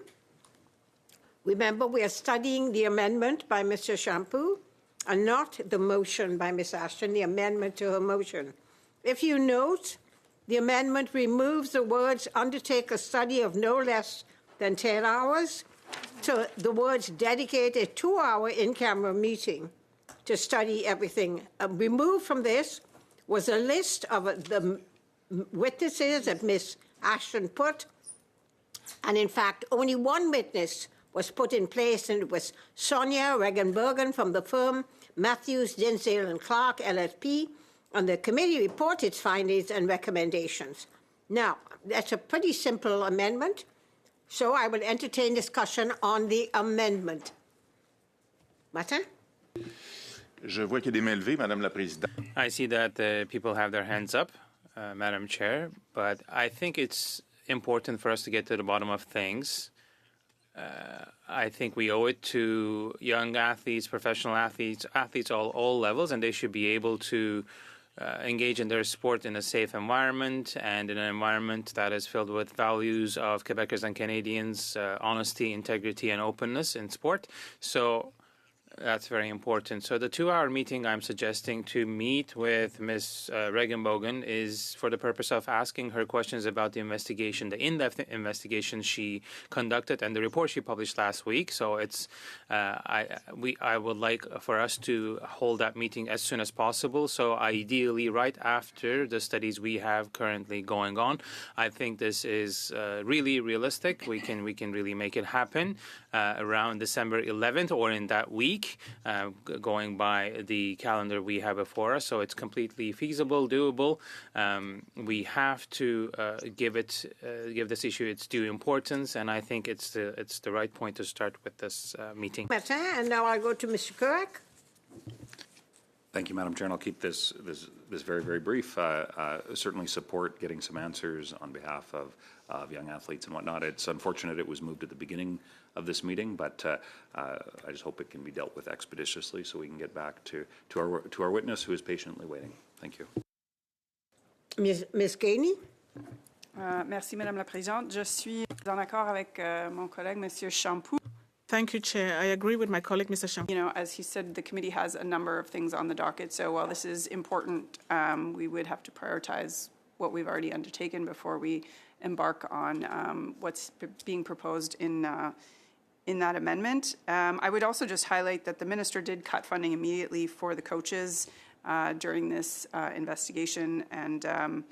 remember we are studying the amendment by Mr. Shampoo and not the motion by Ms. Ashton, the amendment to her motion. If you note, the amendment removes the words undertake a study of no less than 10 hours. So the words dedicate a 2-hour in-camera meeting to study everything. Removed from this was a list of the witnesses that Ms. Ashton put. And in fact, only one witness was put in place, and it was Sonia Regenbergen from the firm Matthews, Dinsdale and Clark, LLP, and the committee reported its findings and recommendations. Now, that's a pretty simple amendment, so I will entertain discussion on the amendment. Martin? Je vois qu'il y a des mains levées, Madame la Présidente. I see that people have their hands up, Madam Chair, but I think it's important for us to get to the bottom of things. I think we owe it to young athletes, professional athletes, all levels, and they should be able to engage in their sport in a safe environment and in an environment that is filled with values of Quebecers and Canadians, honesty, integrity, and openness in sport. So that's very important. So the 2-hour meeting I'm suggesting to meet with Ms. Regenbogen is for the purpose of asking her questions about the investigation, the in-depth investigation she conducted and the report she published last week. So it's I would like for us to hold that meeting as soon as possible. So ideally, right after the studies we have currently going on. I think this is really realistic. We can really make it happen around December 11th or in that week. Going by the calendar we have before us, so it's completely feasible, doable. We have to give this issue its due importance, and I think it's the right point to start with this meeting. And now I'll go to Mr. Kurak. Thank you, Madam Chair, and I'll keep this very, very brief. Certainly support getting some answers on behalf of young athletes and whatnot. It's unfortunate it was moved at the beginning of this meeting, but I just hope it can be dealt with expeditiously so we can get back to our witness who is patiently waiting. Thank you. Ms. Gainey? Merci, Madame la Présidente. Je suis en accord avec mon collègue, Monsieur Shampoo. Thank you, Chair. I agree with my colleague, Mr. Shampoo. You know, as he said, the committee has a number of things on the docket. So while this is important, we would have to prioritize what we've already undertaken before we embark on what's being proposed in that amendment. I would also just highlight that the minister did cut funding immediately for the coaches during this investigation, and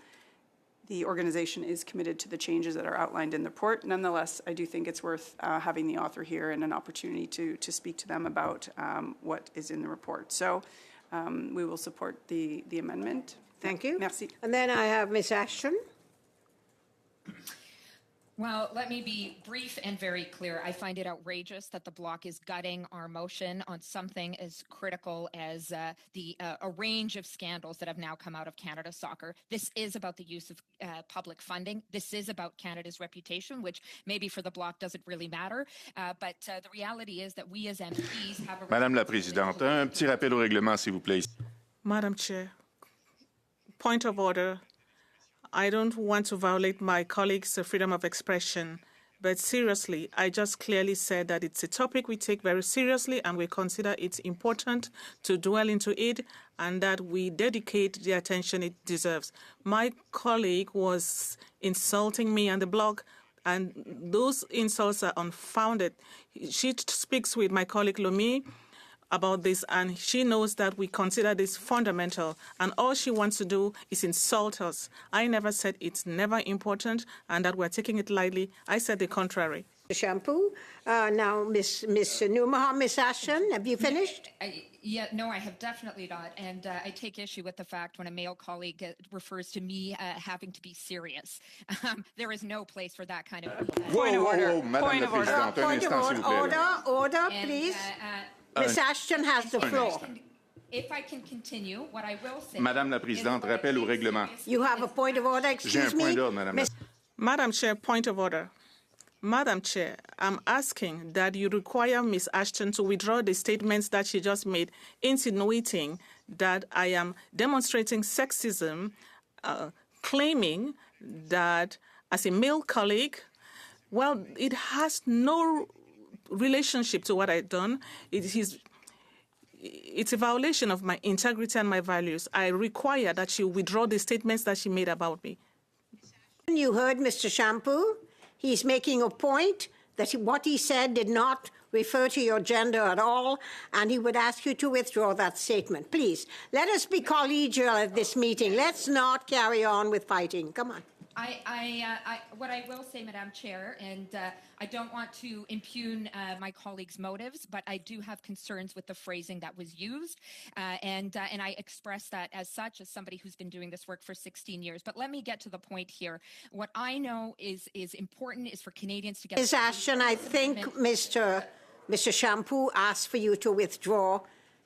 the organization is committed to the changes that are outlined in the report. Nonetheless, I do think it's worth having the author here and an opportunity to speak to them about what is in the report. So we will support the amendment. Thank you. Merci. And then I have Ms. Ashton. Well, let me be brief and very clear. I find it outrageous that the Bloc is gutting our motion on something as critical as a range of scandals that have now come out of Canada Soccer. This is about the use of public funding. This is about Canada's reputation, which maybe for the Bloc doesn't really matter. But the reality is that we as MPs have a... Madame la Présidente, un petit rappel au règlement, s'il vous plaît. Madam Chair, point of order. I don't want to violate my colleagues' freedom of expression, but seriously, I just clearly said that it's a topic we take very seriously and we consider it important to dwell into it and that we dedicate the attention it deserves. My colleague was insulting me on the blog, and those insults are unfounded. She speaks with my colleague Lomi about this, and she knows that we consider this fundamental, and all she wants to do is insult us. I never said it's never important and that we're taking it lightly. I said the contrary. Shampoo. Now, Ms. Newmaha, Ms. Ashton, have you finished? No, I have definitely not. And I take issue with the fact when a male colleague refers to me having to be serious. There is no place for that kind of... Point of order. Madame la Présidente, un instant, s'il vous plaît. Order, please. Ms. Ashton has the floor. If I can continue, what I will say... Madame la Présidente, rappel au règlement. You have a point of order, excuse me? J'ai un point d'ordre, Madame la... Madam Chair, point of order. Madam Chair, I'm asking that you require Ms. Ashton to withdraw the statements that she just made, insinuating that I am demonstrating sexism, claiming that as a male colleague, Well, it has no relationship to what I've done. It's a violation of my integrity and my values. I require that she withdraw the statements that she made about me. You heard Mr. Shampoo. He's making a point that what he said did not refer to your gender at all, and he would ask you to withdraw that statement. Please, let us be collegial at this meeting. Let's not carry on with fighting. Come on. What I will say, Madam Chair, and I don't want to impugn my colleagues' motives, but I do have concerns with the phrasing that was used, and I express that as such, as somebody who's been doing this work for 16 years. But let me get to the point here. What I know is important is for Canadians to get. Ms. Ashton, I think Mr. Shampoo asked for you to withdraw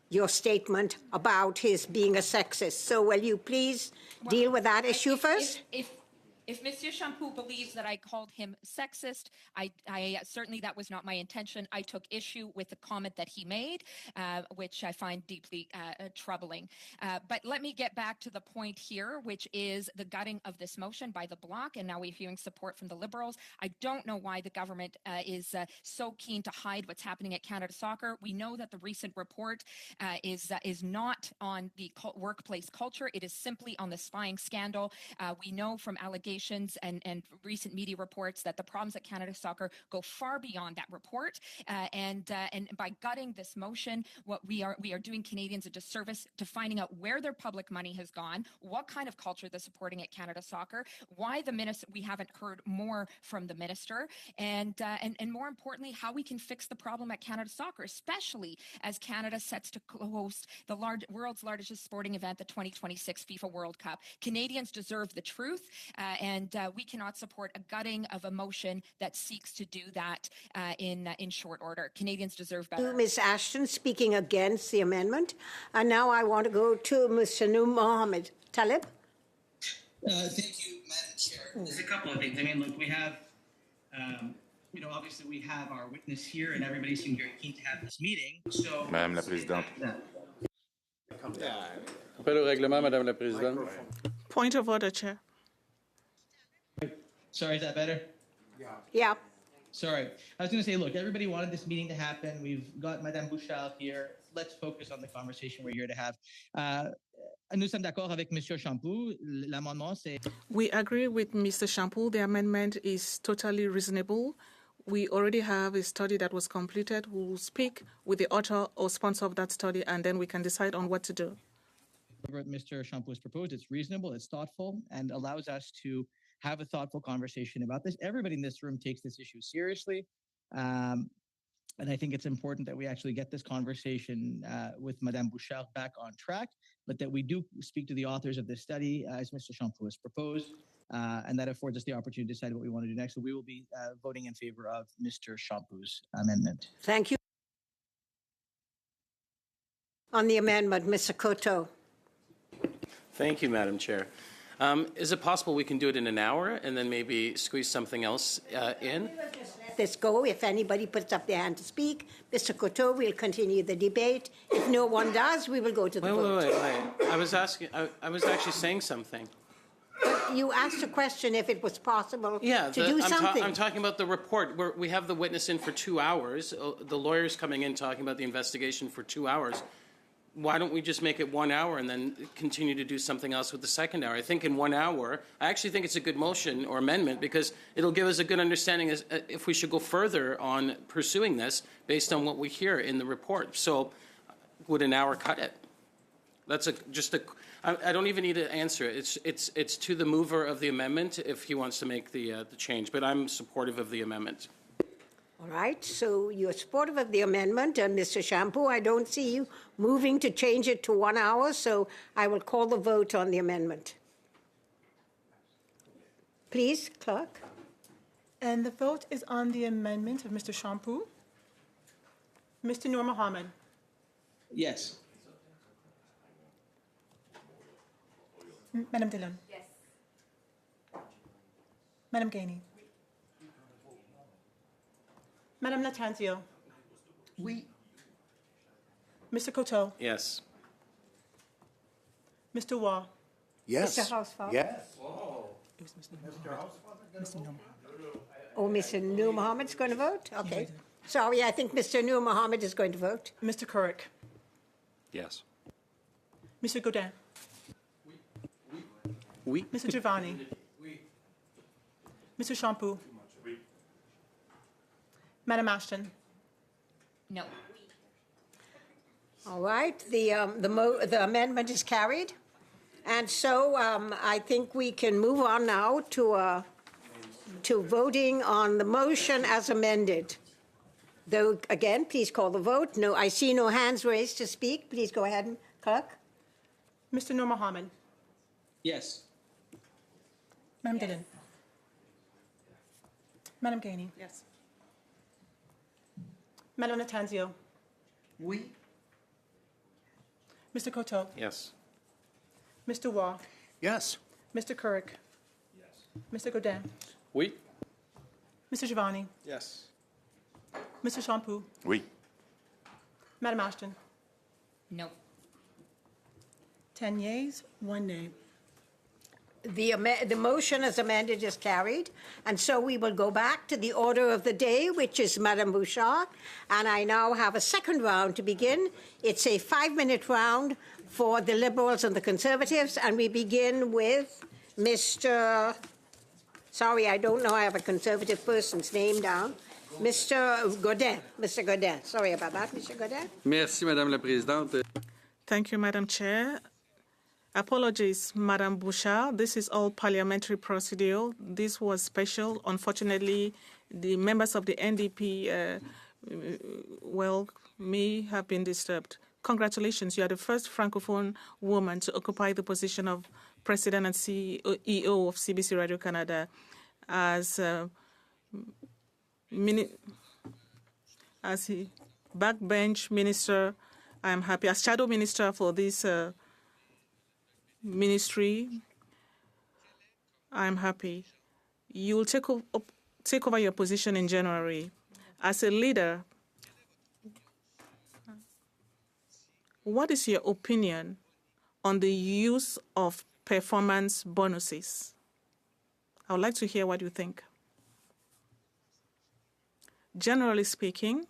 your statement about his being a sexist. So will you please deal with that issue first? If Monsieur Shampoo believes that I called him sexist, I certainly that was not my intention. I took issue with the comment that he made, which I find deeply troubling. But let me get back to the point here, which is the gutting of this motion by the Bloc, and now we're hearing support from the Liberals. I don't know why the government is so keen to hide what's happening at Canada Soccer. We know that the recent report is not on the workplace culture. It is simply on the spying scandal. We know from allegations and recent media reports that the problems at Canada Soccer go far beyond that report. And by gutting this motion, what we are doing Canadians a disservice to finding out where their public money has gone, what kind of culture they're supporting at Canada Soccer, why the minister we haven't heard more from the minister, and more importantly, how we can fix the problem at Canada Soccer, especially as Canada sets to host the world's largest sporting event, the 2026 FIFA World Cup. Canadians deserve the truth. And we cannot support a gutting of a motion that seeks to do that in short order. Canadians deserve better. Ms. Ashton speaking against the amendment. And now I want to go to Mr. Noor Mohammed. Talib? Thank you, Madam Chair. There's a couple of things. I mean, look, we have, obviously we have our witness here, and everybody seemed very keen to have this meeting. So, Madame la Présidente. Appel au règlement, Madame la Présidente. Point of order, Chair. Sorry, is that better? Yeah. Sorry. I was going to say, look, everybody wanted this meeting to happen. We've got Madame Bouchard here. Let's focus on the conversation we're here to have. Nous sommes d'accord avec Monsieur Shampoo. L'amendement, c'est... We agree with Mr. Shampoo. The amendment is totally reasonable. We already have a study that was completed. We will speak with the author or sponsor of that study, and then we can decide on what to do. What Mr. Shampoo has proposed, it's reasonable, it's thoughtful, and allows us to have a thoughtful conversation about this. Everybody in this room takes this issue seriously. And I think it's important that we actually get this conversation with Madame Bouchard back on track, but that we do speak to the authors of this study, as Mr. Shampoo has proposed, and that affords us the opportunity to decide what we want to do next. So we will be voting in favor of Mr. Shampoo's amendment. Thank you. On the amendment, Mr. Coteau. Thank you, Madam Chair. Is it possible we can do it in an hour and then maybe squeeze something else in? Let this go. If anybody puts up their hand to speak, Mr. Coteau will continue the debate. If no one does, we will go to the vote. Wait. I was actually saying something. You asked a question if it was possible to do something. I'm talking about the report. We have the witness in for 2 hours. The lawyer's coming in talking about the investigation for 2 hours. Why don't we just make it 1 hour and then continue to do something else with the second hour? I think in 1 hour, I actually think it's a good motion or amendment because it'll give us a good understanding as if we should go further on pursuing this based on what we hear in the report. So would an hour cut it? That's I don't even need to answer it. It's to the mover of the amendment if he wants to make the change, but I'm supportive of the amendment. All right, so you're supportive of the amendment, and Mr. Shampoo, I don't see you moving to change it to 1 hour, so I will call the vote on the amendment. Please, clerk. And the vote is on the amendment of Mr. Shampoo. Mr. Noor Mohammed. Yes. Madam Dillon. Yes. Madam Gainey. Madame Natanzio. Oui. Mr. Coteau. Yes. Mr. Waugh. Yes. Mr. Hausfeld. Yes. It was Mr. Hausfeld. Mr. Noor. Oh, Mr. Nur Mohammed is going to vote? Okay. Sorry, I think Mr. Nur Mohammed is going to vote. Mr. Couric. Yes. Mr. Godin. Oui. Mr. Giovanni. Mr. Champoux. Madam Ashton. No. All right, the amendment is carried. And so I think we can move on now to voting on the motion as amended. Though, again, please call the vote. No, I see no hands raised to speak. Please go ahead, clerk. Mr. Nur Mohammed. Yes. Madam Dillon. Madam Gainey. Yes. Madam Natanzio. Oui. Mr. Coteau. Yes. Mr. Waugh. Yes. Mr. Couric. Mr. Godin. Oui. Mr. Giovanni. Yes. Mr. Champoux. Oui. Madam Ashton. No. 10 yeas, 1 nay. The motion as amended is carried, and so we will go back to the order of the day, which is Madame Bouchard, and I now have a second round to begin. It's a 5-minute round for the Liberals and the Conservatives, and we begin with Mr. Sorry, I don't know. I have a Conservative person's name down. Mr. Godin. Mr. Godin. Sorry about that, Mr. Godin. Merci, Madame la Présidente. Thank you, Madam Chair. Apologies, Madam Bouchard. This is all parliamentary procedure. This was special. Unfortunately, the members of the NDP, may have been disturbed. Congratulations, you are the first Francophone woman to occupy the position of President and CEO of CBC Radio Canada. As backbench minister, I am happy. As shadow minister for this ministry, I'm happy. You will take over your position in January. As a leader, what is your opinion on the use of performance bonuses? I would like to hear what you think. Generally speaking,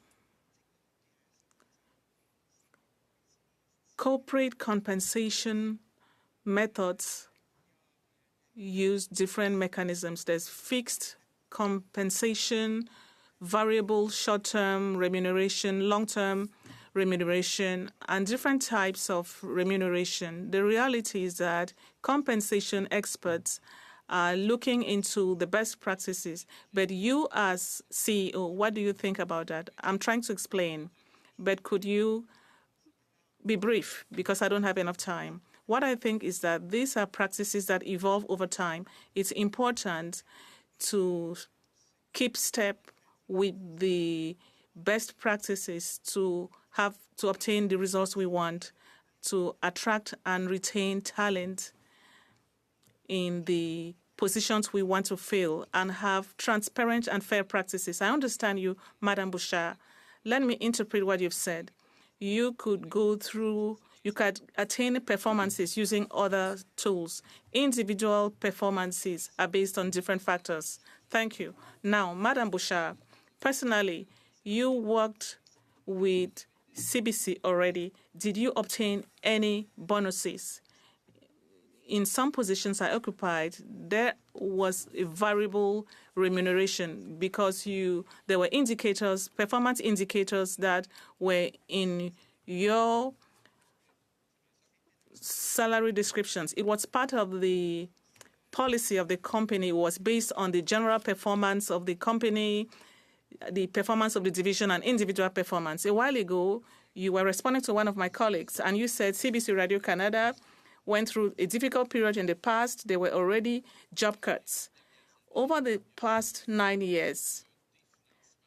corporate compensation methods use different mechanisms. There's fixed compensation, variable short-term remuneration, long-term remuneration, and different types of remuneration. The reality is that compensation experts are looking into the best practices. But you as CEO, what do you think about that? I'm trying to explain, but could you be brief because I don't have enough time? What I think is that these are practices that evolve over time. It's important to keep step with the best practices to obtain the results we want, to attract and retain talent in the positions we want to fill, and have transparent and fair practices. I understand you, Madame Bouchard. Let me interpret what you've said. You could attain performances using other tools. Individual performances are based on different factors. Thank you. Now, Madame Bouchard, personally, you worked with CBC already. Did you obtain any bonuses? In some positions I occupied, there was a variable remuneration because there were indicators, performance indicators that were in your salary descriptions. It was part of the policy of the company. It was based on the general performance of the company, the performance of the division, and individual performance. A while ago, you were responding to one of my colleagues, and you said CBC Radio Canada went through a difficult period in the past. There were already job cuts. Over the past 9 years,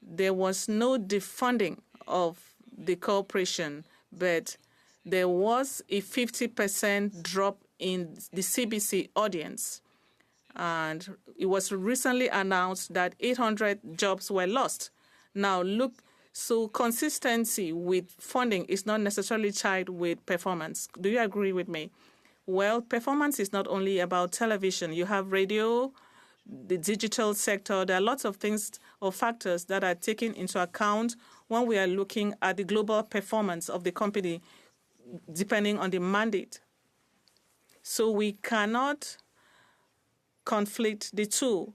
there was no defunding of the corporation, but there was a 50% drop in the CBC audience. And it was recently announced that 800 jobs were lost. Now, look, so consistency with funding is not necessarily tied with performance. Do you agree with me? Well, performance is not only about television. You have radio, the digital sector. There are lots of things or factors that are taken into account when we are looking at the global performance of the company, depending on the mandate. So we cannot conflict the two.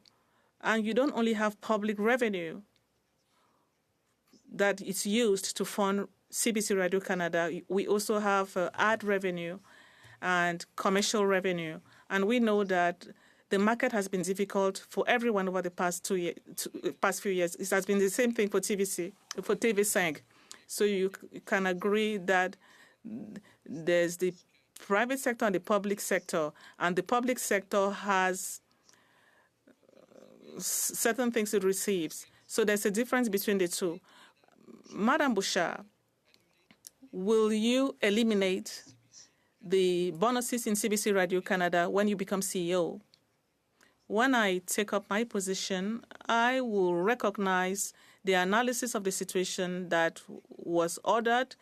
And you don't only have public revenue that is used to fund CBC Radio Canada. We also have ad revenue and commercial revenue. And we know that the market has been difficult for everyone over the past few years. It has been the same thing for TVC, for TV5. So you can agree that there's the private sector and the public sector, and the public sector has certain things it receives. So there's a difference between the two. Madam Bouchard, will you eliminate the bonuses in CBC Radio Canada when you become CEO? When I take up my position, I will recognize the analysis of the situation that was ordered.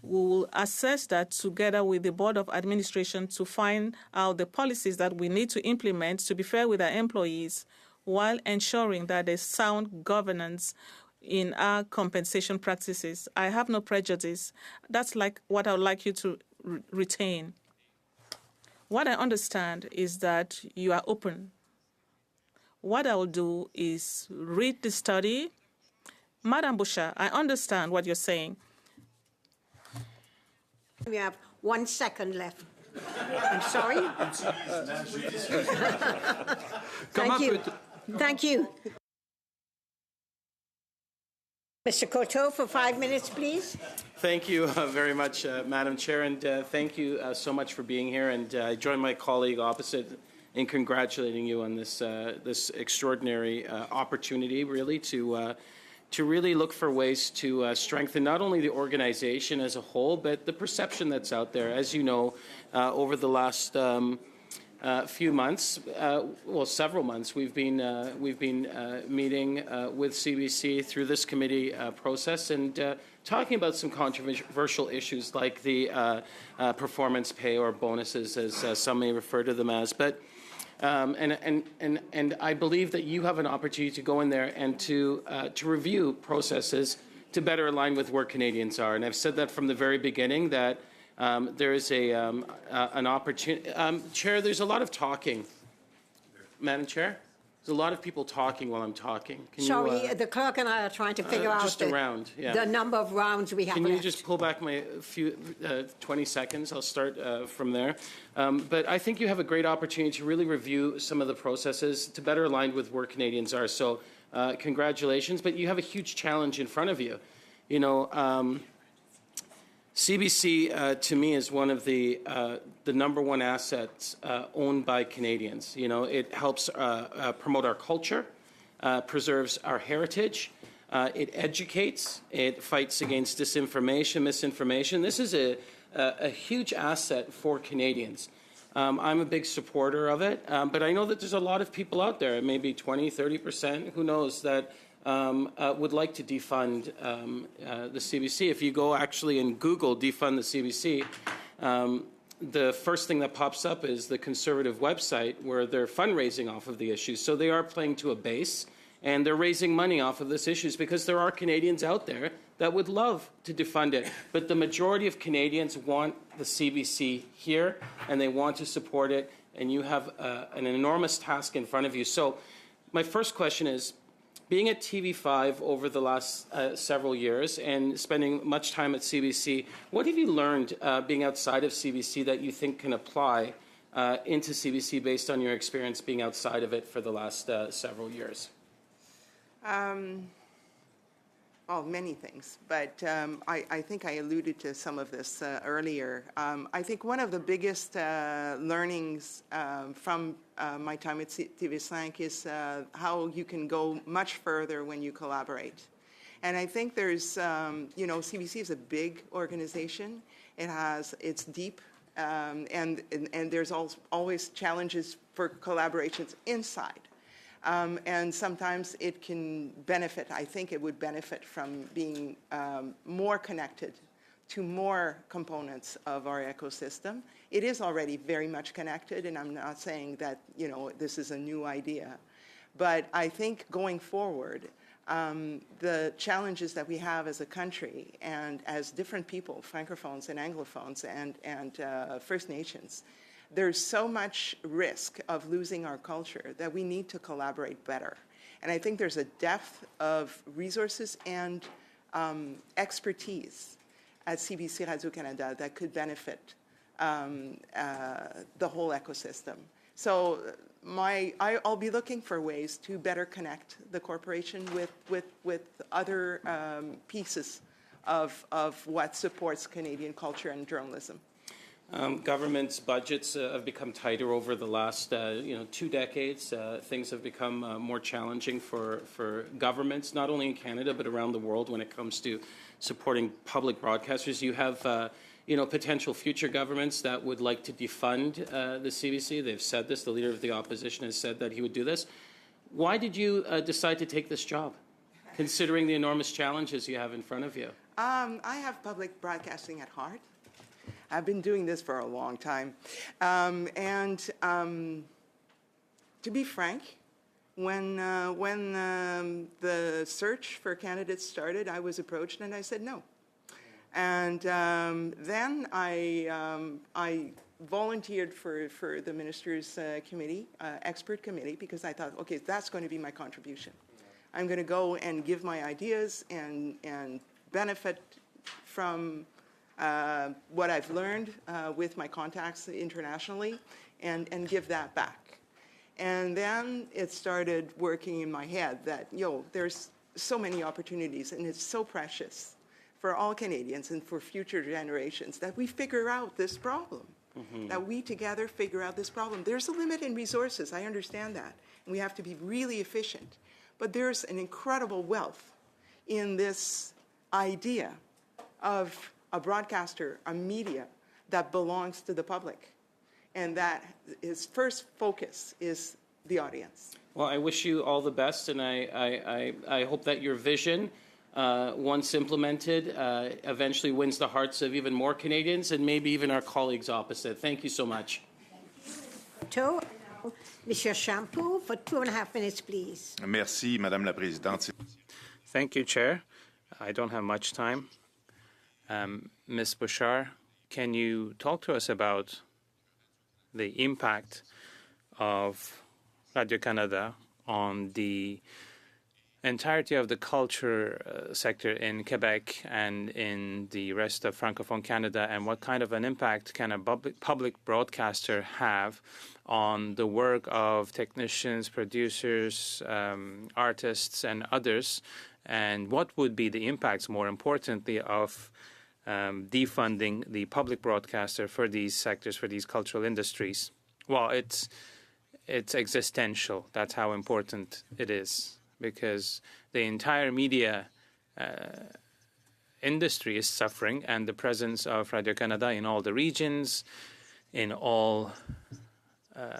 We will assess that together with the Board of Administration to find out the policies that we need to implement to be fair with our employees while ensuring that there's sound governance in our compensation practices. I have no prejudice. That's like what I would like you to retain. What I understand is that you are open. What I will do is read the study. Madam Bouchard, I understand what you're saying. We have 1 second left. I'm sorry. Thank you. Thank you. Mr. Coteau, for 5 minutes, please. Thank you very much, Madam Chair, and thank you so much for being here. And I join my colleague opposite in congratulating you on this this extraordinary opportunity, really, to really look for ways to strengthen not only the organization as a whole, but the perception that's out there. As you know, over the last few months, well, several months, we've been meeting with CBC through this committee process and talking about some controversial issues like the performance pay or bonuses, as some may refer to them as. But and I believe that you have an opportunity to go in there and to review processes to better align with where Canadians are. And I've said that from the very beginning that there is an opportunity. Chair, there's a lot of talking. Madam Chair, there's a lot of people talking while I'm talking. Can Sorry, you, the clerk and I are trying to figure out the number of rounds we have Can left. you just pull back my few 20 seconds? I'll start from there. But I think you have a great opportunity to really review some of the processes to better align with where Canadians are. So congratulations, but you have a huge challenge in front of you. You know, CBC, to me, is one of the #1 assets owned by Canadians. You know, it helps promote our culture, preserves our heritage, it educates, it fights against disinformation, misinformation. This is a huge asset for Canadians. I'm a big supporter of it, but I know that there's a lot of people out there, maybe 20, 30%, who knows, that would like to defund the CBC. If you go actually and Google defund the CBC, the first thing that pops up is the Conservative website where they're fundraising off of the issues. So they are playing to a base, and they're raising money off of this issues because there are Canadians out there that would love to defund it. But the majority of Canadians want the CBC here, and they want to support it, and you have an enormous task in front of you. So my first question is, being at TV5 over the last several years and spending much time at CBC, what have you learned being outside of CBC that you think can apply into CBC based on your experience being outside of it for the last several years? Well, many things, but I think I alluded to some of this earlier. I think one of the biggest learnings from my time at TV5 is how you can go much further when you collaborate. And I think there's, you know, CBC is a big organization. It's deep, and there's always challenges for collaborations inside. And sometimes it can benefit, I think it would benefit from being more connected to more components of our ecosystem. It is already very much connected, and I'm not saying that, you know, this is a new idea. But I think going forward, the challenges that we have as a country and as different people, Francophones and Anglophones and First Nations, there's so much risk of losing our culture that we need to collaborate better. And I think there's a depth of resources and expertise at CBC Radio-Canada that could benefit the whole ecosystem. So I'll be looking for ways to better connect the corporation with other pieces of what supports Canadian culture and journalism. Government's budgets have become tighter over the last 2 decades. Things have become more challenging for governments, not only in Canada but around the world when it comes to supporting public broadcasters. You have potential future governments that would like to defund the CBC. They've said this. The leader of the opposition has said that he would do this. Why did you decide to take this job, considering the enormous challenges you have in front of you? I have public broadcasting at heart. I've been doing this for a long time. To be frank, when the search for candidates started, I was approached and I said no. And then I volunteered for the Ministers' Committee, expert committee, because I thought, okay, that's going to be my contribution. I'm going to go and give my ideas and benefit from what I've learned with my contacts internationally and give that back. And then it started working in my head that, there's so many opportunities and it's so precious for all Canadians and for future generations that we figure out this problem, that we together figure out this problem. There's a limit in resources, I understand that, and we have to be really efficient. But there's an incredible wealth in this idea of a broadcaster, a media that belongs to the public, and that his first focus is the audience. Well, I wish you all the best, and I hope that your vision, once implemented, eventually wins the hearts of even more Canadians and maybe even our colleagues opposite. Thank you so much. Monsieur Champoux, for 2.5 minutes, please. Merci, Madame la Présidente. Thank you, Chair. I don't have much time. Ms. Bouchard, can you talk to us about the impact of Radio-Canada on the entirety of the culture sector in Quebec and in the rest of Francophone Canada, and what kind of an impact can a public broadcaster have on the work of technicians, producers, artists, and others, and what would be the impacts, more importantly, of defunding the public broadcaster for these sectors, for these cultural industries? Well, it's existential. That's how important it is, because the entire media industry is suffering, and the presence of Radio-Canada in all the regions, in all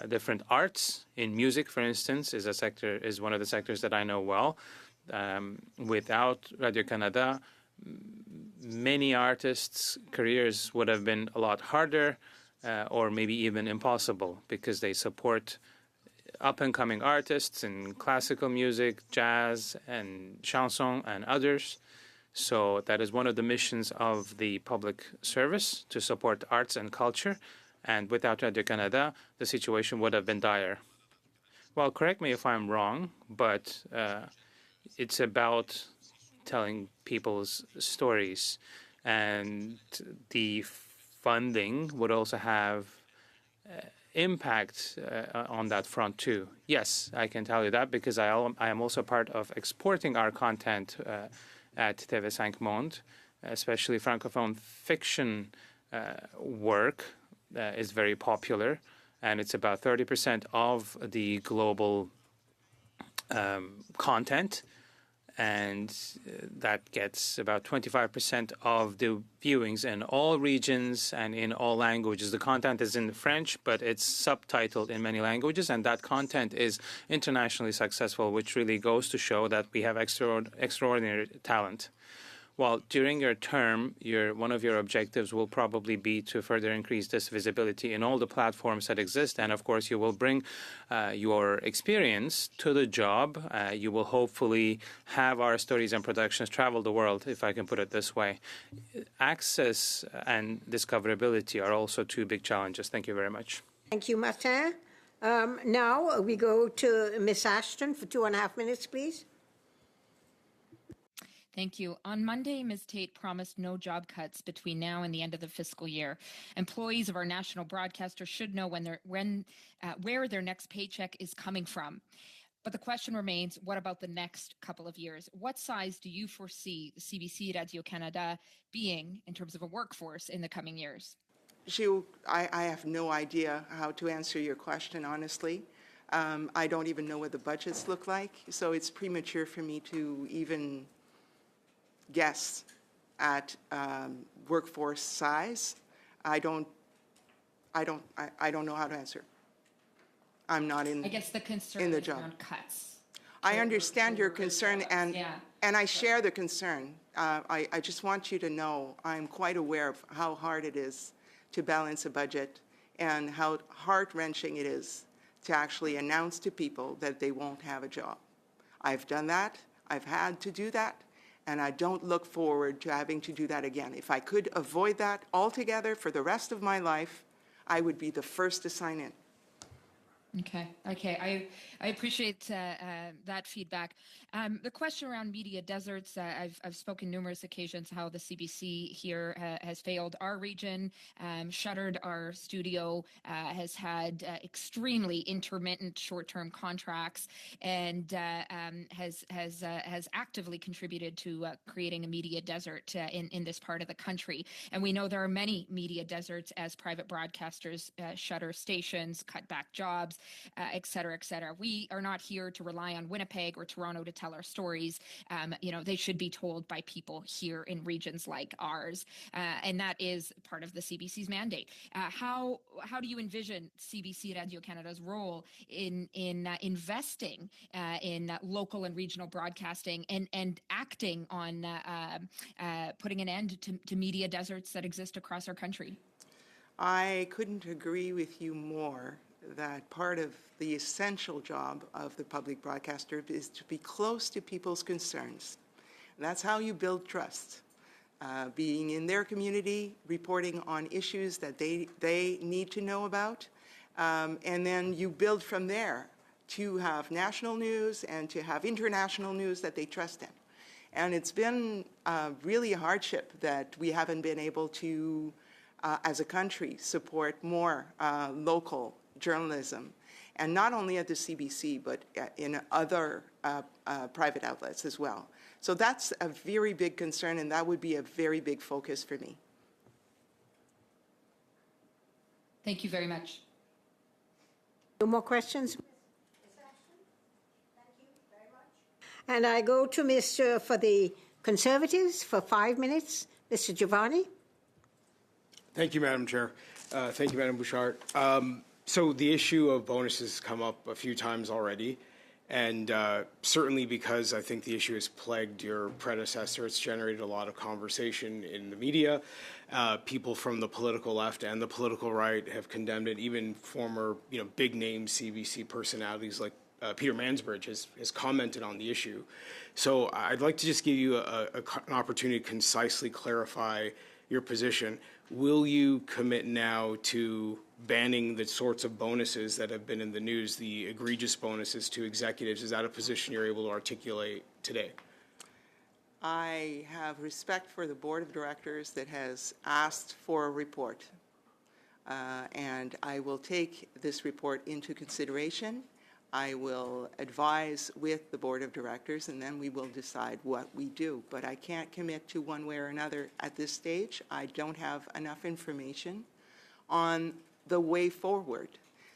different arts, in music, for instance, is one of the sectors that I know well. Without Radio-Canada, many artists' careers would have been a lot harder or maybe even impossible, because they support up-and-coming artists in classical music, jazz, and chanson, and others. So that is one of the missions of the public service, to support arts and culture. And without Radio-Canada, the situation would have been dire. Well, correct me if I'm wrong, but it's about telling people's stories. And the funding would also have impact on that front too. Yes, I can tell you that, because I am also part of exporting our content at TV5 Monde, especially Francophone fiction work is very popular, and it's about 30% of the global content, and that gets about 25% of the viewings in all regions and in all languages. The content is in French, but it's subtitled in many languages, and that content is internationally successful, which really goes to show that we have extraordinary talent. Well, during your term, one of your objectives will probably be to further increase this visibility in all the platforms that exist. And of course, you will bring your experience to the job. You will hopefully have our stories and productions travel the world, if I can put it this way. Access and discoverability are also two big challenges. Thank you very much. Thank you, Martin. Now we go to Ms. Ashton for 2.5 minutes, please. Thank you. On Monday, Ms. Tate promised no job cuts between now and the end of the fiscal year. Employees of our national broadcaster should know where their next paycheck is coming from. But the question remains, what about the next couple of years? What size do you foresee the CBC Radio-Canada being in terms of a workforce in the coming years? Gilles, I have no idea how to answer your question, honestly. I don't even know what the budgets look like, so it's premature for me to even guess at workforce size. I don't know how to answer. I'm not in. I guess the concern in the is job. around cuts. I understand your concern, and Yeah. and I share the concern. I just want you to know I'm quite aware of how hard it is to balance a budget and how heart-wrenching it is to actually announce to people that they won't have a job. I've done that. I've had to do that. And I don't look forward to having to do that again. If I could avoid that altogether for the rest of my life, I would be the first to sign in. Okay. I appreciate that feedback. The question around media deserts, I've spoken numerous occasions how the CBC here has failed our region, shuttered our studio, has had extremely intermittent short-term contracts, and has actively contributed to creating a media desert in this part of the country. And we know there are many media deserts as private broadcasters shutter stations, cut back jobs, et cetera, et cetera. We are not here to rely on Winnipeg or Toronto to tell our stories. They should be told by people here in regions like ours. And that is part of the CBC's mandate. How do you envision CBC Radio-Canada's role in investing in local and regional broadcasting and acting on putting an end to media deserts that exist across our country? I couldn't agree with you more that part of the essential job of the public broadcaster is to be close to people's concerns. And that's how you build trust. Being in their community, reporting on issues that they need to know about, and then you build from there to have national news and to have international news that they trust in. And it's been really a hardship that we haven't been able to, as a country, support more local journalism, and not only at the CBC, but in other private outlets as well. So that's a very big concern, and that would be a very big focus for me. Thank you very much. No more questions? And I go to Mr. for the Conservatives for 5 minutes, Mr. Giovanni. Thank you, Madam Chair. Thank you, Madam Bouchard. So the issue of bonuses has come up a few times already, and certainly because I think the issue has plagued your predecessor, it's generated a lot of conversation in the media. People from the political left and the political right have condemned it. Even former, big-name CBC personalities like Peter Mansbridge has commented on the issue. So I'd like to just give you an opportunity to concisely clarify your position. Will you commit now to banning the sorts of bonuses that have been in the news, the egregious bonuses to executives? Is that a position you're able to articulate today? I have respect for the board of directors that has asked for a report, and I will take this report into consideration. I will advise with the board of directors, and then we will decide what we do. But I can't commit to one way or another at this stage. I don't have enough information on the way forward,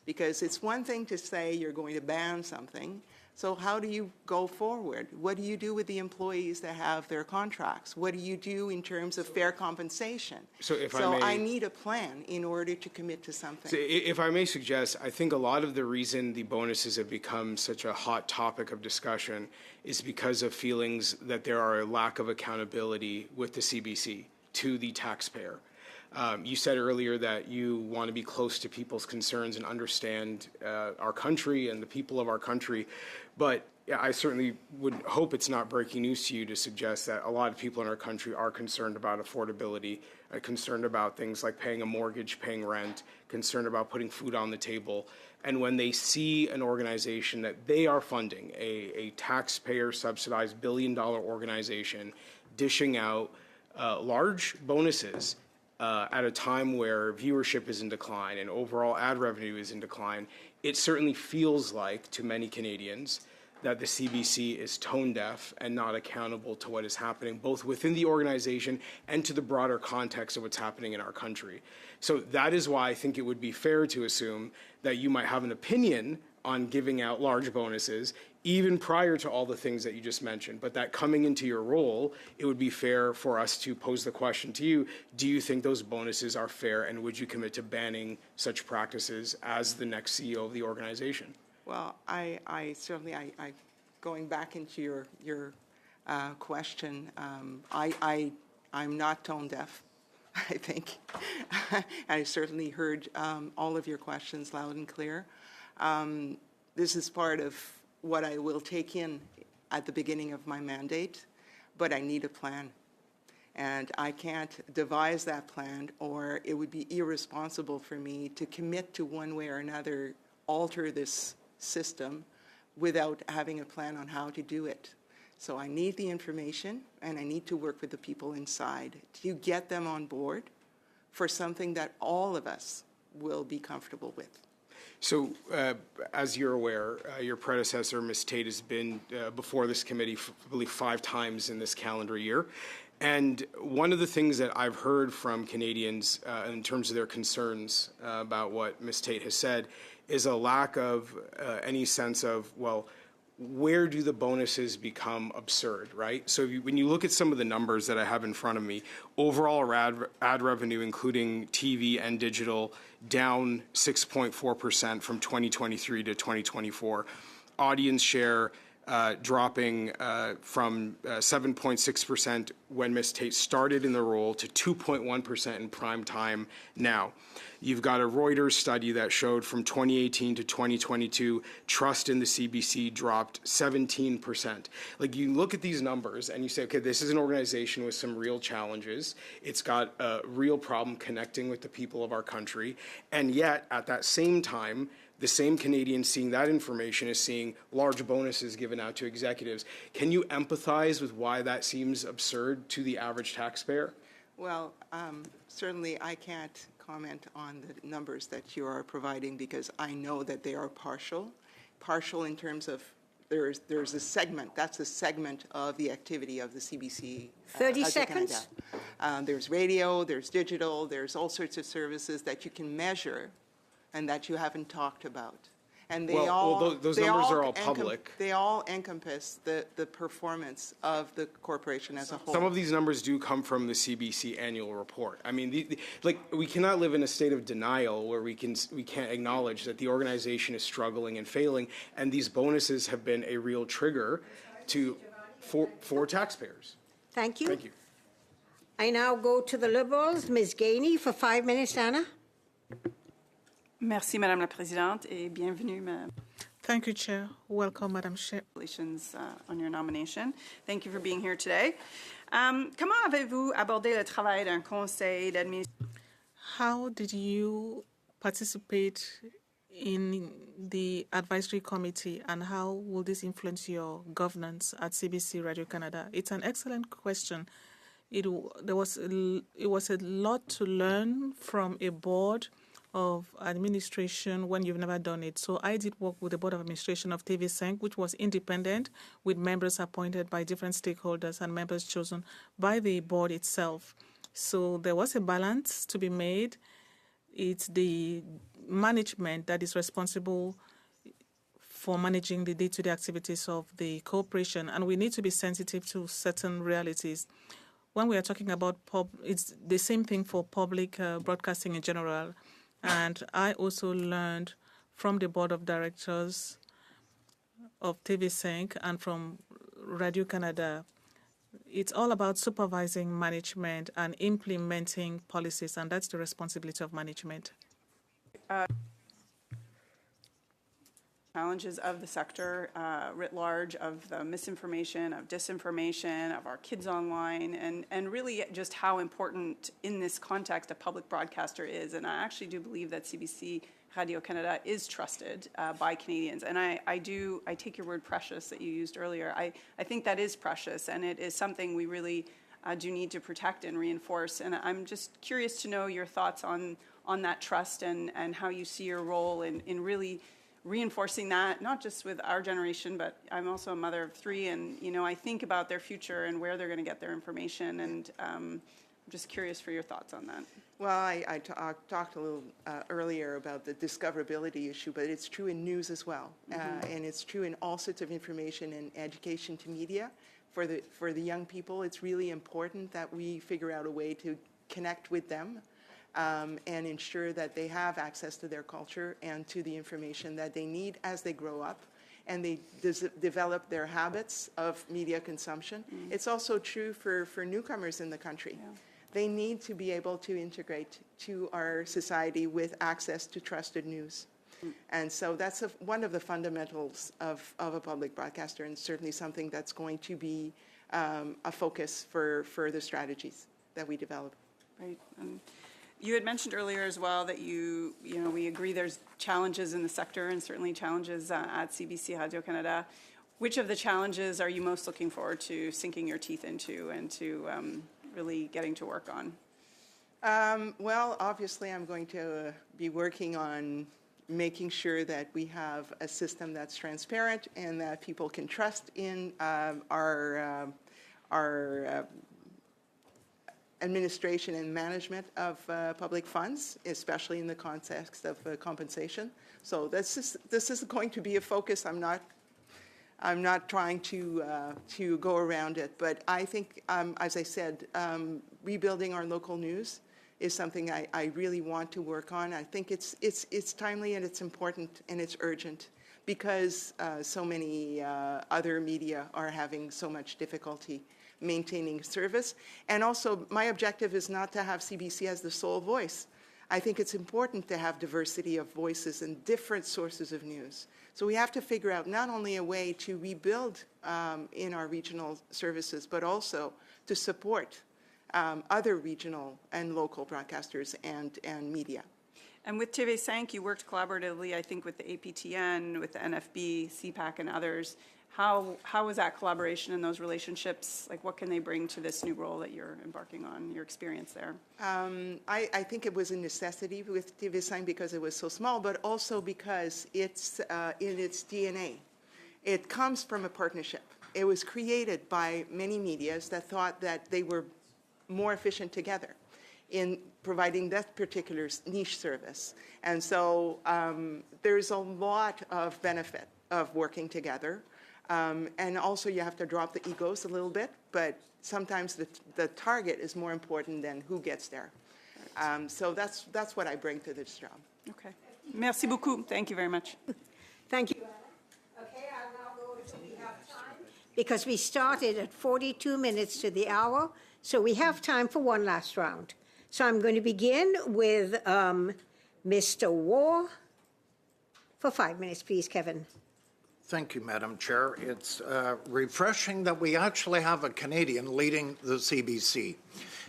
because it's one thing to say you're going to ban something, So how do you go forward? What do you do with the employees that have their contracts? What do you do in terms of fair compensation? So if I may- I need a plan in order to commit to something. So if I may suggest, I think a lot of the reason the bonuses have become such a hot topic of discussion is because of feelings that there are a lack of accountability with the CBC to the taxpayer. You said earlier that you want to be close to people's concerns and understand our country and the people of our country, but I certainly would hope it's not breaking news to you to suggest that a lot of people in our country are concerned about affordability, concerned about things like paying a mortgage, paying rent, concerned about putting food on the table. And when they see an organization that they are funding, a taxpayer-subsidized billion-dollar organization, dishing out large bonuses at a time where viewership is in decline and overall ad revenue is in decline, it certainly feels like to many Canadians that the CBC is tone deaf and not accountable to what is happening both within the organization and to the broader context of what's happening in our country. So that is why I think it would be fair to assume that you might have an opinion on giving out large bonuses even prior to all the things that you just mentioned, but that coming into your role, it would be fair for us to pose the question to you, do you think those bonuses are fair, and would you commit to banning such practices as the next CEO of the organization? Well, I certainly, going back into your question, I'm not tone deaf, I think. I certainly heard all of your questions loud and clear. This is part of what I will take in at the beginning of my mandate, but I need a plan. And I can't devise that plan, or it would be irresponsible for me to commit to one way or another, alter this system without having a plan on how to do it. So I need the information, and I need to work with the people inside to get them on board for something that all of us will be comfortable with. So, as you're aware, your predecessor, Ms. Tate, has been before this committee, I believe, 5 times in this calendar year. And one of the things that I've heard from Canadians in terms of their concerns about what Ms. Tate has said is a lack of any sense of, well, where do the bonuses become absurd, right? So when you look at some of the numbers that I have in front of me, overall ad revenue, including TV and digital, down 6.4% from 2023 to 2024. Audience share dropping from 7.6% when Ms. Tate started in the role to 2.1% in prime time now. You've got a Reuters study that showed from 2018 to 2022, trust in the CBC dropped 17%. Like, you look at these numbers and you say, okay, this is an organization with some real challenges. It's got a real problem connecting with the people of our country. And yet, at that same time, the same Canadians seeing that information is seeing large bonuses given out to executives. Can you empathize with why that seems absurd to the average taxpayer? Well, certainly I can't comment on the numbers that you are providing because I know that they are partial in terms of there's a segment, that's a segment of the activity of the CBC. 30 seconds. There's radio, there's digital, there's all sorts of services that you can measure and that you haven't talked about. And they those numbers are all public. They all encompass the performance of the corporation as a whole. Some of these numbers do come from the CBC annual report. I mean, we cannot live in a state of denial where we can't acknowledge that the organization is struggling and failing, and these bonuses have been a real trigger for taxpayers. Thank you. Thank you. I now go to the Liberals. Ms. Gainey for 5 minutes, Anna. Merci, Madame la Présidente, et bienvenue, Madame. Thank you, Chair. Welcome, Madam Chair. Congratulations on your nomination. Thank you for being here today. Comment avez-vous abordé le travail d'un conseil d'administration? How did you participate in the advisory committee, and how will this influence your governance at CBC Radio Canada? It's an excellent question. It was a lot to learn from a board of administration when you've never done it. So I did work with the Board of Administration of TV5, which was independent, with members appointed by different stakeholders and members chosen by the board itself. So there was a balance to be made. It's the management that is responsible for managing the day-to-day activities of the corporation, and we need to be sensitive to certain realities. When we are talking about it's the same thing for public broadcasting in general. And I also learned from the board of directors of TV5 and from Radio-Canada, it's all about supervising management and implementing policies, and that's the responsibility of management. Challenges of the sector writ large, of the misinformation, of disinformation, of our kids online, and really just how important in this context a public broadcaster is. And I actually do believe that CBC Radio-Canada is trusted by Canadians. And I take your word precious that you used earlier. I think that is precious, and it is something we really do need to protect and reinforce. And I'm just curious to know your thoughts on that trust and how you see your role in really reinforcing that, not just with our generation, but I'm also a mother of 3, and I think about their future and where they're going to get their information, and I'm just curious for your thoughts on that. Well, I talked a little earlier about the discoverability issue, but it's true in news as well, and it's true in all sorts of information and education to media. For the young people, it's really important that we figure out a way to connect with them and ensure that they have access to their culture and to the information that they need as they grow up and they develop their habits of media consumption. It's also true for newcomers in the country. Yeah. They need to be able to integrate to our society with access to trusted news. And so that's one of the fundamentals of a public broadcaster, and certainly something that's going to be a focus for the strategies that we develop. Right. You had mentioned earlier as well that we agree there's challenges in the sector and certainly challenges at CBC Radio-Canada. Which of the challenges are you most looking forward to sinking your teeth into and to really getting to work on? Well, obviously I'm going to be working on making sure that we have a system that's transparent and that people can trust in our administration and management of public funds, especially in the context of compensation. So this is going to be a focus. I'm not trying to go around it, but I think, as I said, rebuilding our local news is something I really want to work on. I think it's timely and it's important and it's urgent because so many other media are having so much difficulty maintaining service. And also, my objective is not to have CBC as the sole voice. I think it's important to have diversity of voices and different sources of news. So we have to figure out not only a way to rebuild in our regional services, but also to support other regional and local broadcasters and media. And with TV5, you worked collaboratively, I think, with the APTN, with the NFB, CPAC, and others. How was that collaboration and those relationships? Like, what can they bring to this new role that you're embarking on, your experience there? I think it was a necessity with TV5 because it was so small, but also because it's in its DNA. It comes from a partnership. It was created by many medias that thought that they were more efficient together in providing that particular niche service. And so there's a lot of benefit of working together. And also you have to drop the egos a little bit, but sometimes the target is more important than who gets there. So that's what I bring to this job. Okay. Merci beaucoup. Thank you very much. Thank you. Okay, I'll now go to we have time because we started at 42 minutes to the hour, so we have time for one last round. So I'm going to begin with Mr. Waugh for 5 minutes, please, Kevin. Thank you, Madam Chair. It's refreshing that we actually have a Canadian leading the CBC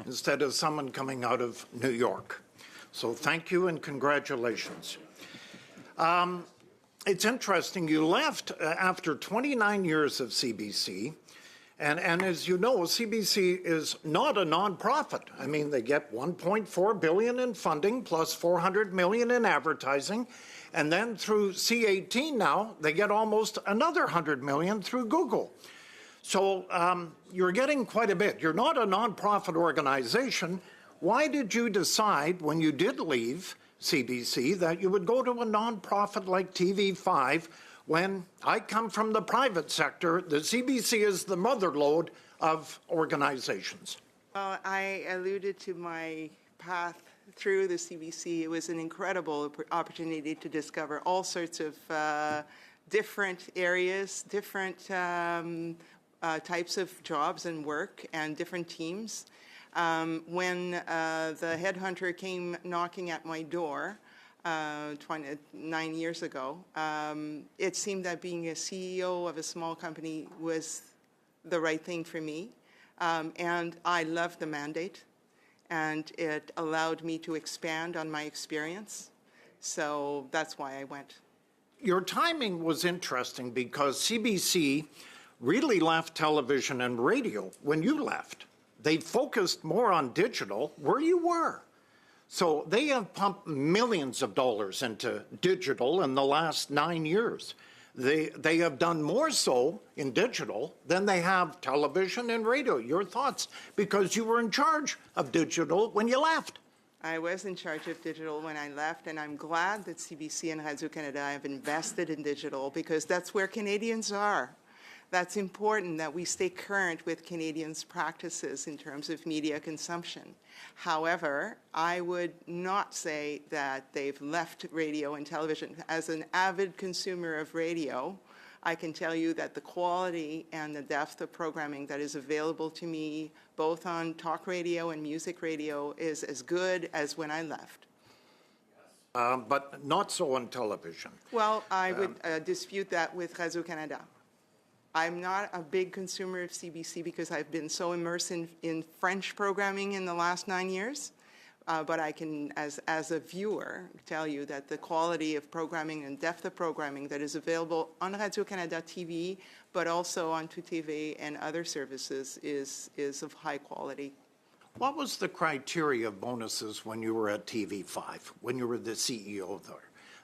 instead of someone coming out of New York. So thank you and congratulations. It's interesting, you left after 29 years of CBC, and as you know, CBC is not a nonprofit. I mean, they get $1.4 billion in funding plus $400 million in advertising. And then through C18 now, they get almost another $100 million through Google. So you're getting quite a bit. You're not a nonprofit organization. Why did you decide when you did leave CBC that you would go to a nonprofit like TV5 when I come from the private sector, the CBC is the motherlode of organizations. Well, I alluded to my path through the CBC. It was an incredible opportunity to discover all sorts of different areas, different types of jobs and work, and different teams. When the headhunter came knocking at my door 29 years ago, it seemed that being a CEO of a small company was the right thing for me. And I loved the mandate, and it allowed me to expand on my experience. So that's why I went. Your timing was interesting because CBC really left television and radio when you left. They focused more on digital where you were. So they have pumped millions of dollars into digital in the last 9 years. They have done more so in digital than they have television and radio. Your thoughts? Because you were in charge of digital when you left. I was in charge of digital when I left, and I'm glad that CBC and Radio-Canada have invested in digital because that's where Canadians are. That's important that we stay current with Canadians' practices in terms of media consumption. However, I would not say that they've left radio and television. As an avid consumer of radio, I can tell you that the quality and the depth of programming that is available to me, both on talk radio and music radio, is as good as when I left. But not so on television. Well, I would dispute that with Radio-Canada. I'm not a big consumer of CBC because I've been so immersed in French programming in the last 9 years. But I can, as a viewer, tell you that the quality of programming and depth of programming that is available on Radio-Canada TV, but also on TouTV and other services is of high quality. What was the criteria of bonuses when you were at TV5, when you were the CEO there?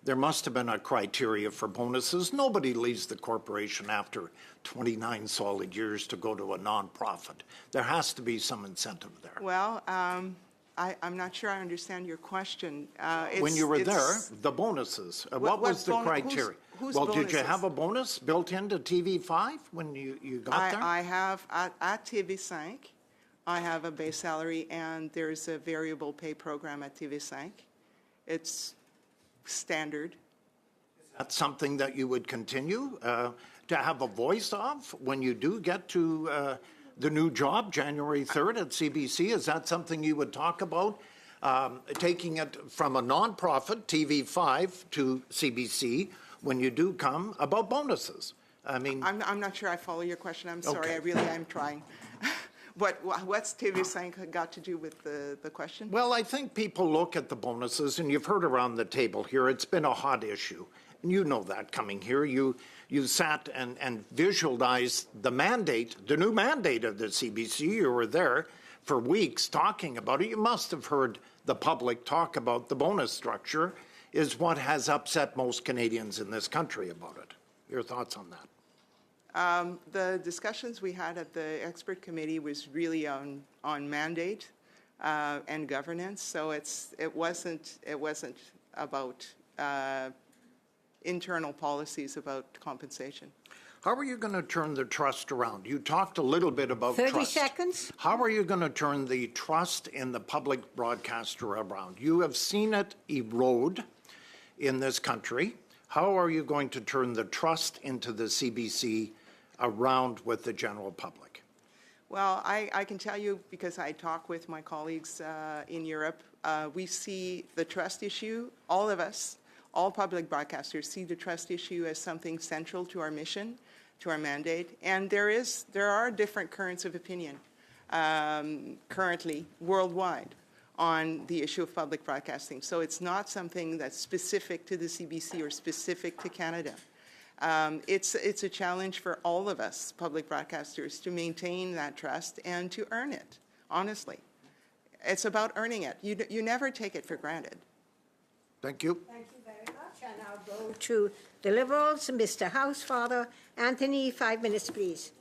There must have been a criteria for bonuses. Nobody leaves the corporation after 29 solid years to go to a nonprofit. There has to be some incentive there. Well, I'm not sure I understand your question. When you were there, the bonuses, what was the criteria? Whose well, bonuses? Did you have a bonus built into TV5 when you got there? I have, at TV5, I have a base salary, and there's a variable pay program at TV5. It's standard. That's something that you would continue to have a voice of when you do get to the new job, January 3rd at CBC? Is that something you would talk about, taking it from a nonprofit, TV5, to CBC, when you do come, about bonuses? I mean... I'm not sure I follow your question. I'm sorry. Okay. I really am trying. What's TV5 got to do with the question? Well, I think people look at the bonuses, and you've heard around the table here, it's been a hot issue. And you know that coming here. You sat and visualized the mandate, the new mandate of the CBC. You were there for weeks talking about it. You must have heard the public talk about the bonus structure is what has upset most Canadians in this country about it. Your thoughts on that? The discussions we had at the expert committee was really on mandate and governance. So it wasn't about internal policies about compensation. How are you going to turn the trust around? You talked a little bit about 30 seconds. How are you going to turn the trust in the public broadcaster around? You have seen it erode in this country. How are you going to turn the trust into the CBC around with the general public? Well, I can tell you, because I talk with my colleagues in Europe, we see the trust issue, all of us, all public broadcasters see the trust issue as something central to our mission, to our mandate, and there are different currents of opinion currently worldwide on the issue of public broadcasting. So it's not something that's specific to the CBC or specific to Canada. It's a challenge for all of us public broadcasters to maintain that trust and to earn it, honestly. It's about earning it. You never take it for granted. Thank you. Thank you very much. And I'll go to the Liberals, Mr. Housefather. Anthony, 5 minutes, please.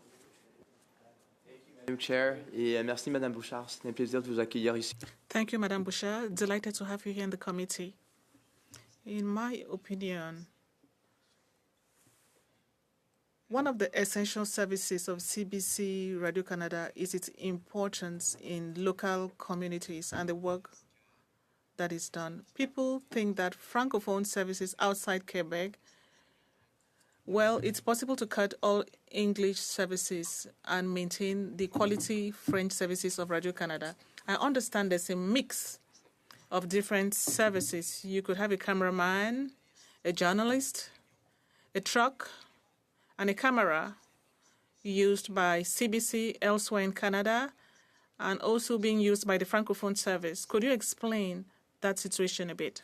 Madam Chair, et merci Madame Bouchard. C'est un plaisir de vous accueillir ici. Thank you, Madam Bouchard. Delighted to have you here in the committee. In my opinion, One of the essential services of CBC Radio-Canada is its importance in local communities and the work that is done. People think that Francophone services outside Quebec, well, it's possible to cut all English services and maintain the quality French services of Radio-Canada. I understand there's a mix of different services. You could have a cameraman, a journalist, a truck, and a camera used by CBC elsewhere in Canada and also being used by the Francophone service. Could you explain that situation a bit?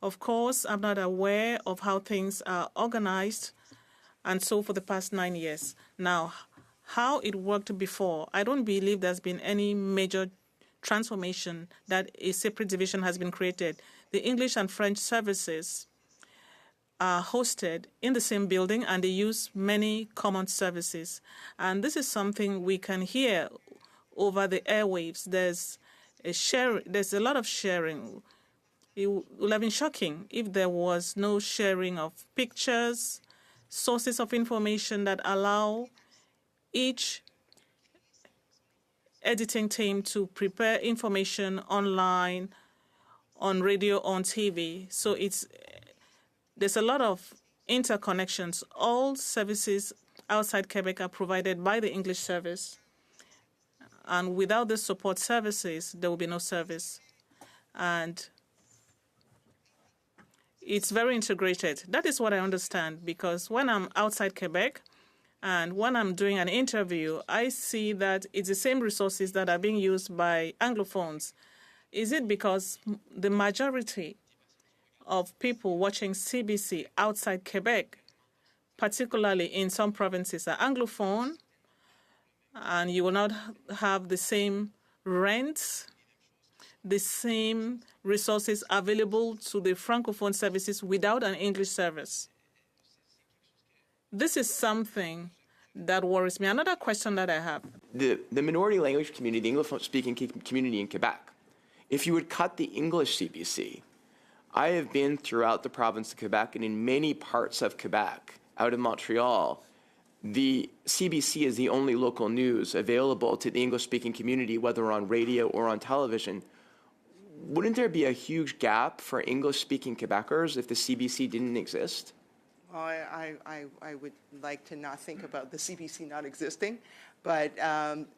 Of course, I'm not aware of how things are organized and so for the past 9 years. Now, how it worked before, I don't believe there's been any major transformation that a separate division has been created. The English and French services are hosted in the same building and they use many common services. And this is something we can hear over the airwaves. There's a lot of sharing. It would have been shocking if there was no sharing of pictures, sources of information that allow each editing team to prepare information online, on radio, on TV. So there's a lot of interconnections. All services outside Quebec are provided by the English service. And without the support services, there will be no service. And it's very integrated. That is what I understand, because when I'm outside Quebec and when I'm doing an interview, I see that it's the same resources that are being used by Anglophones. Is it because the majority of people watching CBC outside Quebec, particularly in some provinces, are Anglophone, and you will not have the same rents, the same resources available to the Francophone services without an English service? This is something that worries me. Another question that I have. The minority language community, the English-speaking community in Quebec, if you would cut the English CBC, I have been throughout the province of Quebec and in many parts of Quebec, out of Montreal, the CBC is the only local news available to the English-speaking community, whether on radio or on television. Wouldn't there be a huge gap for English-speaking Quebecers if the CBC didn't exist? Well, I would like to not think about the CBC not existing, but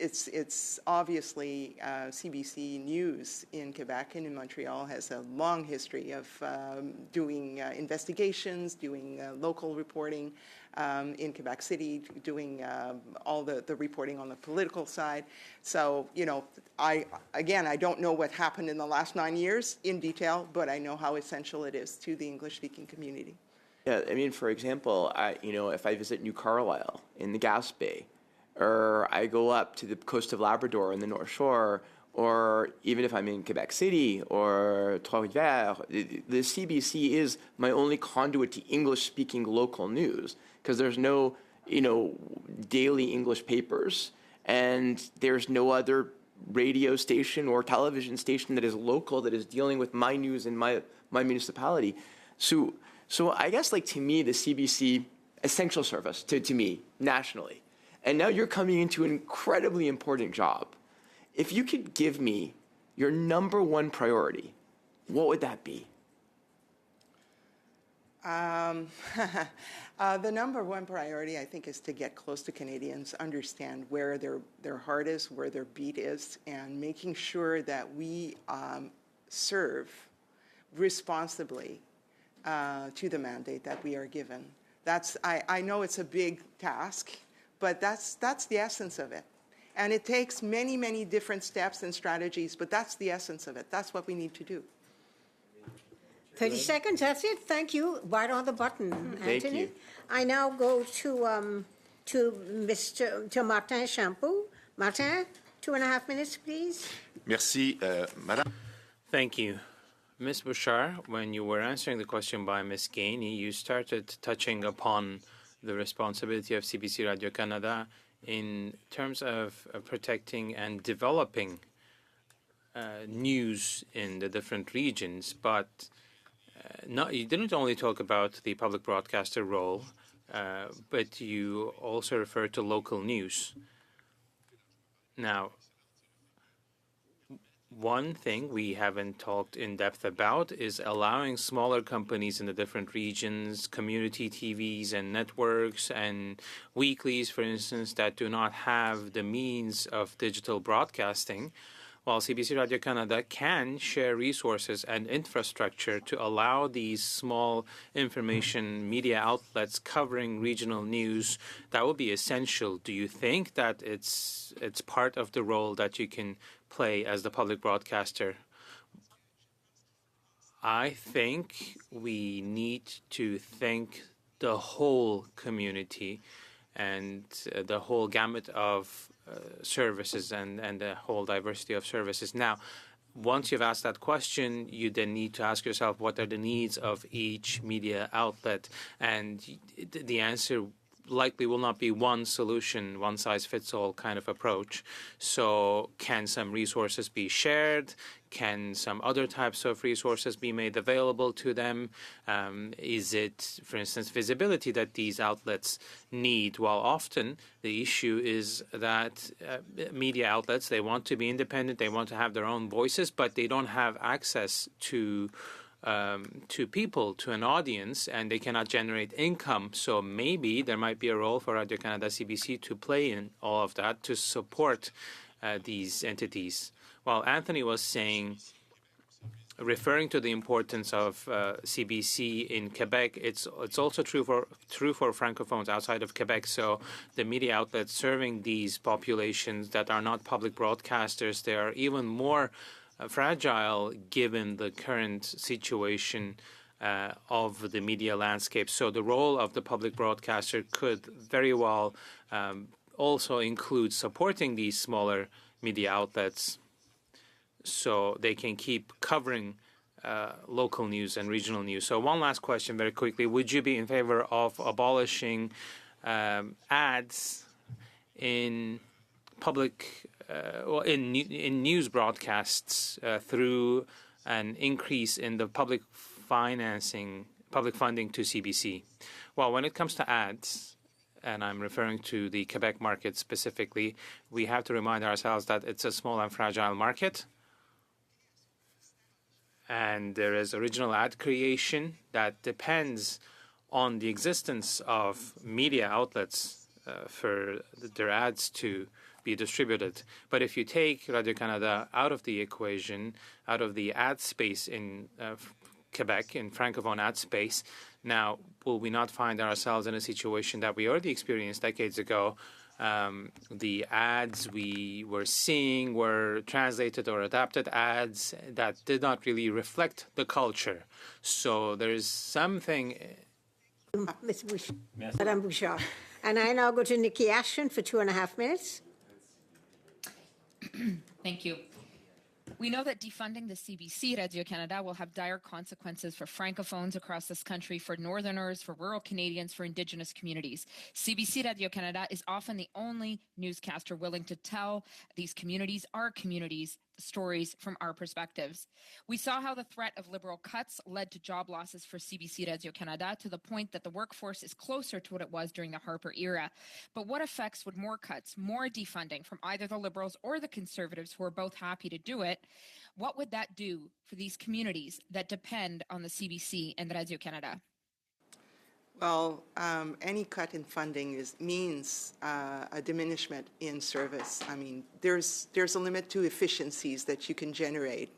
it's obviously CBC News in Quebec and in Montreal has a long history of doing investigations, doing local reporting in Quebec City, doing all the reporting on the political side. So, you know, I don't know what happened in the last 9 years in detail, but I know how essential it is to the English-speaking community. Yeah, I mean, for example, if I visit New Carlisle in the Gaspé, or I go up to the coast of Labrador in the North Shore, or even if I'm in Quebec City or Trois-Rivières, the CBC is my only conduit to English-speaking local news because there's no, daily English papers, and there's no other radio station or television station that is local that is dealing with my news in my municipality. So I guess, to me, the CBC, essential service to me, nationally. And now you're coming into an incredibly important job. If you could give me your number one priority, what would that be? The number one priority, I think, is to get close to Canadians, understand where their heart is, where their beat is, and making sure that we serve responsibly to the mandate that we are given. I know it's a big task, but that's the essence of it. And it takes many, many different steps and strategies, but that's the essence of it. That's what we need to do. 30 seconds, that's it. Thank you. Right on the button, Anthony. Thank you. I now go to Martin Champoux. Martin, 2.5 minutes, please. Merci, Madame. Thank you. Ms. Bouchard, when you were answering the question by Ms. Gainey, you started touching upon the responsibility of CBC Radio-Canada in terms of protecting and developing news in the different regions, but you didn't only talk about the public broadcaster role. but you also refer to local news. Now, one thing we haven't talked in depth about is allowing smaller companies in the different regions, community TVs and networks and weeklies, for instance, that do not have the means of digital broadcasting, while CBC Radio Canada can share resources and infrastructure to allow these small information media outlets covering regional news. That will be essential. Do you think that it's part of the role that you can play as the public broadcaster? I think we need to think the whole community and the whole gamut of services and the whole diversity of services. Now, once you've asked that question, you then need to ask yourself, what are the needs of each media outlet? And the answer likely will not be one solution, one size fits all kind of approach. So can some resources be shared? Can some other types of resources be made available to them? Is it, for instance, visibility that these outlets need? Well, often the issue is that media outlets, they want to be independent, they want to have their own voices, but they don't have access to people, to an audience, and they cannot generate income. So maybe there might be a role for Radio-Canada CBC to play in all of that to support these entities. While Anthony was saying, referring to the importance of CBC in Quebec, it's also true for francophones outside of Quebec. So the media outlets serving these populations that are not public broadcasters, they are even more fragile given the current situation of the media landscape. So the role of the public broadcaster could very well also include supporting these smaller media outlets so they can keep covering local news and regional news. So one last question very quickly. Would you be in favor of abolishing ads in public in news broadcasts through an increase in the public funding to CBC? Well, when it comes to ads, and I'm referring to the Quebec market specifically, we have to remind ourselves that it's a small and fragile market. And there is original ad creation that depends on the existence of media outlets for their ads to be distributed. But if you take Radio-Canada out of the equation, out of the ad space in Quebec, in Francophone ad space, now will we not find ourselves in a situation that we already experienced decades ago? The ads we were seeing were translated or adapted ads that did not really reflect the culture. So there's something... Madame Bouchard. And I now go to Nikki Ashton for 2.5 minutes. Thank you. We know that defunding the CBC Radio-Canada will have dire consequences for francophones across this country, for Northerners, for rural Canadians, for Indigenous communities. CBC Radio-Canada is often the only newscaster willing to tell these communities, our communities, stories from our perspectives. We saw how the threat of Liberal cuts led to job losses for CBC Radio-Canada to the point that the workforce is closer to what it was during the Harper era. But what effects would more cuts, more defunding from either the Liberals or the Conservatives, who are both happy to do it, what would that do for these communities that depend on the CBC and Radio-Canada? Well, any cut in funding means a diminishment in service. I mean, there's a limit to efficiencies that you can generate.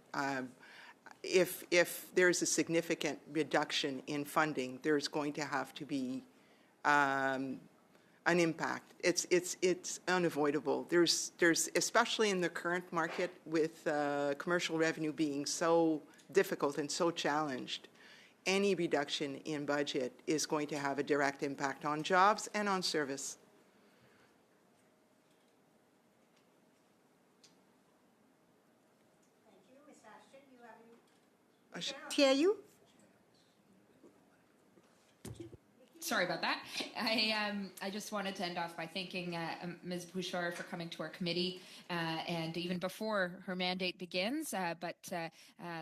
If there's a significant reduction in funding, there's going to have to be an impact. It's unavoidable. There's especially in the current market with commercial revenue being so difficult and so challenged, any reduction in budget is going to have a direct impact on jobs and on service. Thank you. Ms. Ashton, do you have any... Hear you? Sorry about that. I just wanted to end off by thanking Ms. Bouchard for coming to our committee, and even before her mandate begins. But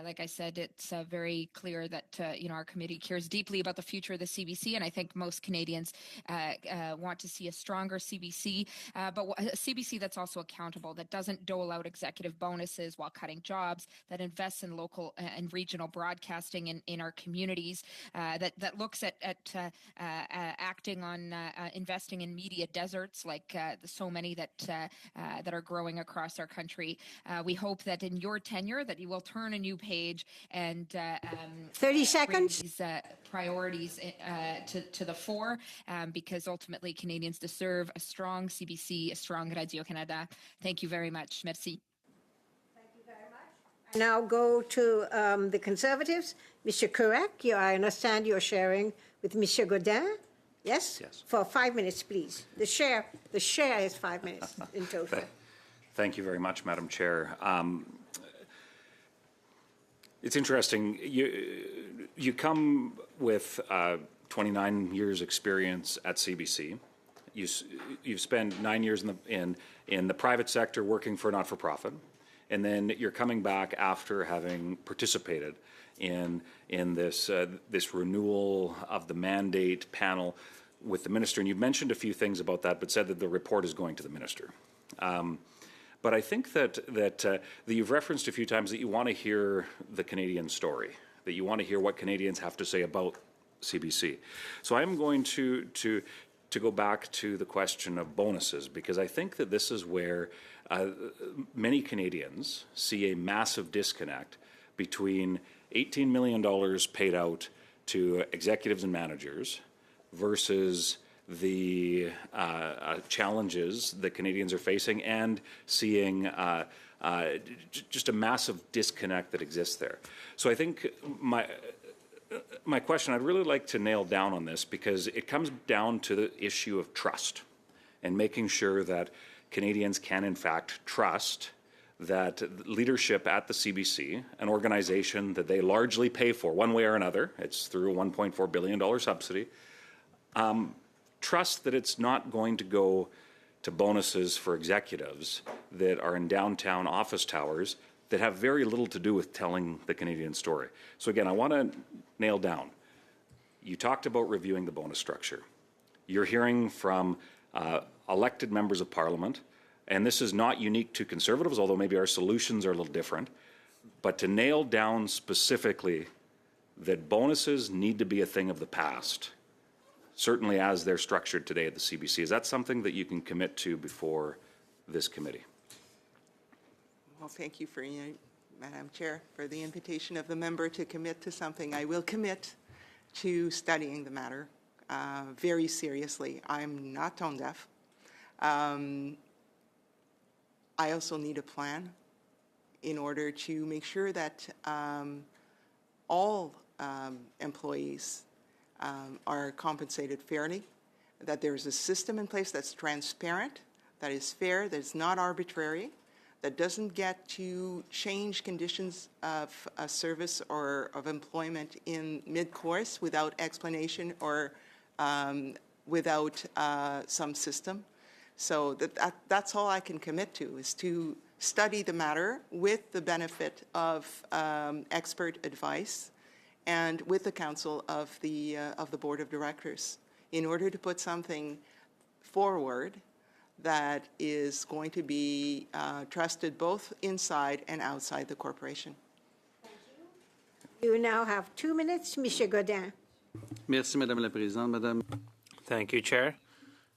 like I said, it's very clear that our committee cares deeply about the future of the CBC, and I think most Canadians want to see a stronger CBC, but a CBC that's also accountable, that doesn't dole out executive bonuses while cutting jobs, that invests in local and regional broadcasting in our communities, that looks at acting on investing in media deserts like so many that are growing across our country. We hope that in your tenure that you will turn a new page and 30 seconds. These priorities to the fore, because ultimately Canadians deserve a strong CBC, a strong Radio-Canada. Thank you very much. Merci. Now go to the Conservatives. Mr. Kurek, I understand you're sharing with Mr. Godin. Yes? Yes. For 5 minutes, please. The share is 5 minutes in total. Thank you very much, Madam Chair. It's interesting. You come with 29 years experience at CBC. You've spent 9 years in the private sector working for a not-for-profit, and then you're coming back after having participated in this renewal of the mandate panel with the minister. And you've mentioned a few things about that, but said that the report is going to the minister. But I think that you've referenced a few times that you want to hear the Canadian story, that you want to hear what Canadians have to say about CBC. So I'm going to go back to the question of bonuses, because I think that this is where many Canadians see a massive disconnect between $18 million paid out to executives and managers versus the challenges that Canadians are facing, and seeing just a massive disconnect that exists there. So I think my question, I'd really like to nail down on this, because it comes down to the issue of trust and making sure that Canadians can in fact trust that leadership at the CBC, an organization that they largely pay for one way or another, it's through a $1.4 billion subsidy, trust that it's not going to go to bonuses for executives that are in downtown office towers that have very little to do with telling the Canadian story. So again, I want to nail down. You talked about reviewing the bonus structure. You're hearing from elected members of Parliament, and this is not unique to Conservatives, although maybe our solutions are a little different, but to nail down specifically that bonuses need to be a thing of the past, certainly as they're structured today at the CBC. Is that something that you can commit to before this committee? Well, thank you for, Madam Chair, for the invitation of the member to commit to something. I will commit to studying the matter very seriously. I'm not tone deaf. I also need a plan in order to make sure that all employees are compensated fairly, that there's a system in place that's transparent, that is fair, that's not arbitrary, that doesn't get to change conditions of service or of employment in mid-course without explanation or without some system. So that's all I can commit to, is to study the matter with the benefit of expert advice and with the counsel of the board of directors, in order to put something forward that is going to be trusted both inside and outside the corporation. You now have 2 minutes, Mr. Godin. Merci, Madame la Présidente. Madame. Thank you, Chair.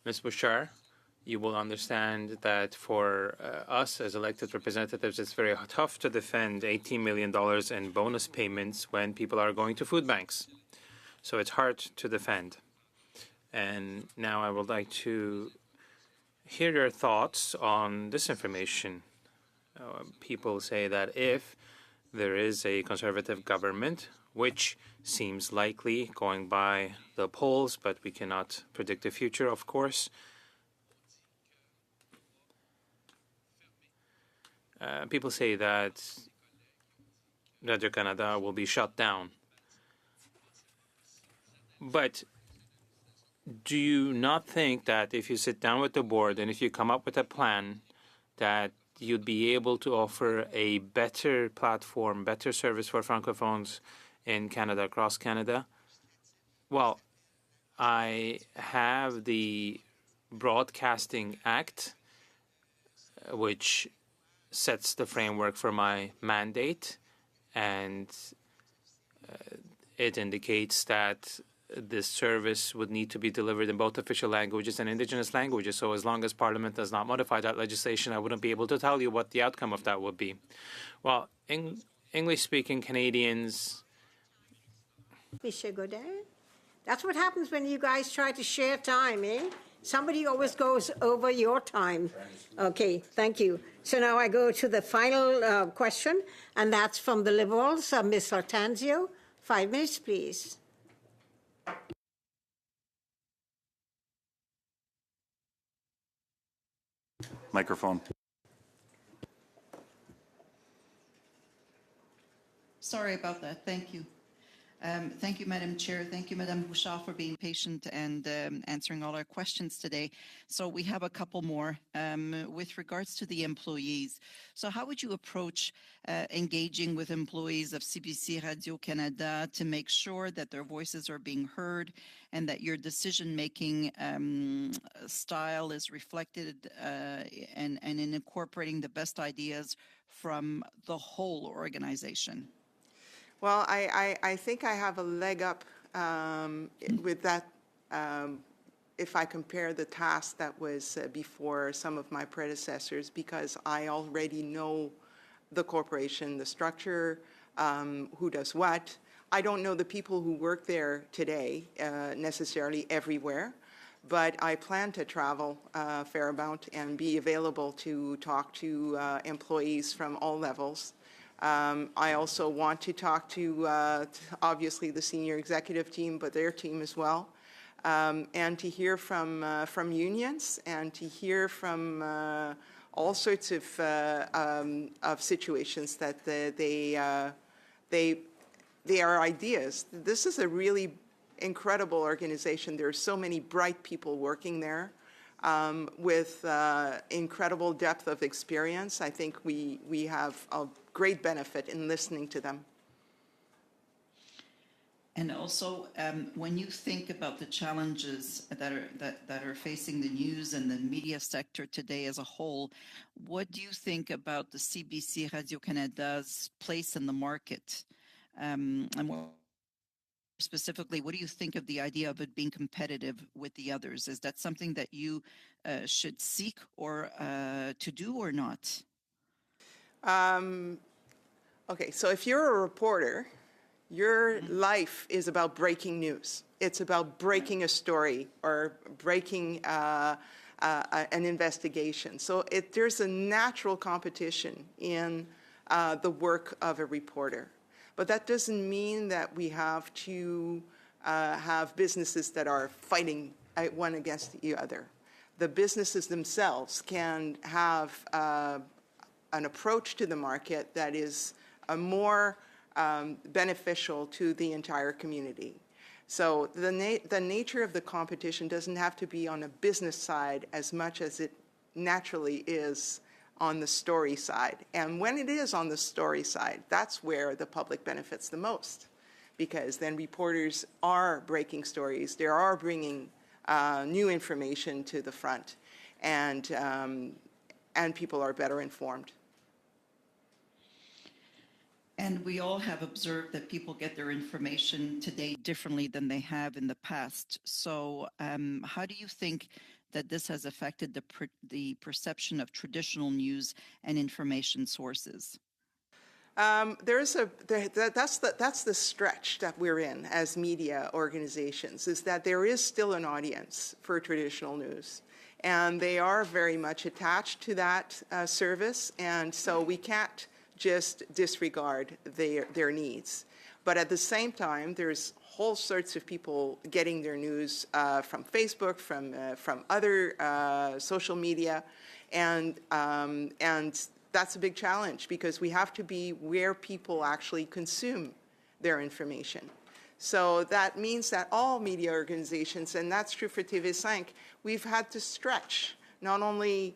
Ms. Bouchard, you will understand that for us as elected representatives, it's very tough to defend $18 million in bonus payments when people are going to food banks. So it's hard to defend. And now I would like to hear your thoughts on this information. People say that if there is a Conservative government, which seems likely going by the polls, but we cannot predict the future, of course, people say that Radio-Canada will be shut down. But do you not think that if you sit down with the board and if you come up with a plan, that you'd be able to offer a better platform, better service for Francophones in Canada, across Canada? Well, I have the Broadcasting Act, which sets the framework for my mandate, and it indicates that this service would need to be delivered in both official languages and Indigenous languages. So as long as Parliament does not modify that legislation, I wouldn't be able to tell you what the outcome of that would be. Well, English-speaking Canadians... Mr. Godin, that's what happens when you guys try to share time, eh? Somebody always goes over your time. Okay, thank you. So now I go to the final question, and that's from the Liberals, Ms. Lattanzio. 5 minutes, please. Microphone. Sorry about that. Thank you. Thank you, Madam Chair. Thank you, Madame Bouchard, for being patient and answering all our questions today. So we have a couple more with regards to the employees. So how would you approach engaging with employees of CBC Radio-Canada to make sure that their voices are being heard and that your decision-making style is reflected and in incorporating the best ideas from the whole organization? Well, I think I have a leg up with that if I compare the task that was before some of my predecessors, because I already know the corporation, the structure, who does what. I don't know the people who work there today necessarily everywhere, but I plan to travel a fair amount and be available to talk to employees from all levels. I also want to talk to, obviously, the senior executive team, but their team as well, and to hear from unions and to hear from all sorts of situations that they are ideas. This is a really incredible organization. There are so many bright people working there. With incredible depth of experience. I think we have a great benefit in listening to them. And also, when you think about the challenges that are facing the news and the media sector today as a whole, what do you think about the CBC Radio-Canada's place in the market? And more specifically, what do you think of the idea of it being competitive with the others? Is that something that you should seek or to do or not? Okay, so if you're a reporter, your life is about breaking news. It's about breaking a story or breaking an investigation. So there's a natural competition in the work of a reporter. But that doesn't mean that we have to have businesses that are fighting one against the other. The businesses themselves can have an approach to the market that is more beneficial to the entire community. So the nature of the competition doesn't have to be on a business side as much as it naturally is on the story side. And when it is on the story side, that's where the public benefits the most, because then reporters are breaking stories, they are bringing new information to the front, and people are better informed. And we all have observed that people get their information today differently than they have in the past. So how do you think that this has affected the perception of traditional news and information sources? That's the stretch that we're in as media organizations, is that there is still an audience for traditional news. And they are very much attached to that service, and so we can't just disregard their needs. But at the same time, there's whole sorts of people getting their news from Facebook, from other social media, and that's a big challenge because we have to be where people actually consume their information. So that means that all media organizations, and that's true for TV5, we've had to stretch not only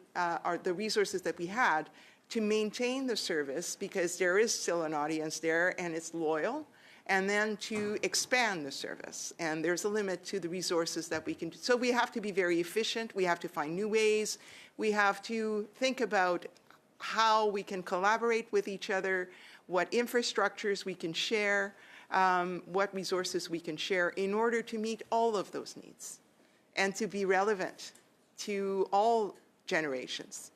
the resources that we had to maintain the service, because there is still an audience there and it's loyal, and then to expand the service. And there's a limit to the resources that we can do. So we have to be very efficient. We have to find new ways. We have to think about how we can collaborate with each other, what infrastructures we can share, what resources we can share in order to meet all of those needs and to be relevant to all generations.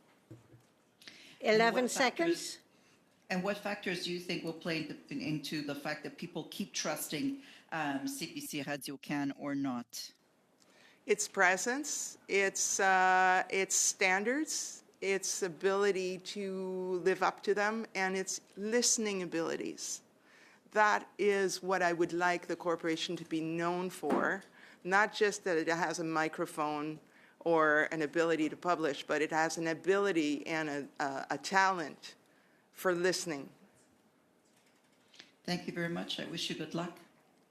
11 seconds. And what factors do you think will play into the fact that people keep trusting CBC Radio Can or not? Its presence, its standards, its ability to live up to them, and its listening abilities. That is what I would like the corporation to be known for, not just that it has a microphone or an ability to publish, but it has an ability and a talent for listening. Thank you very much. I wish you good luck.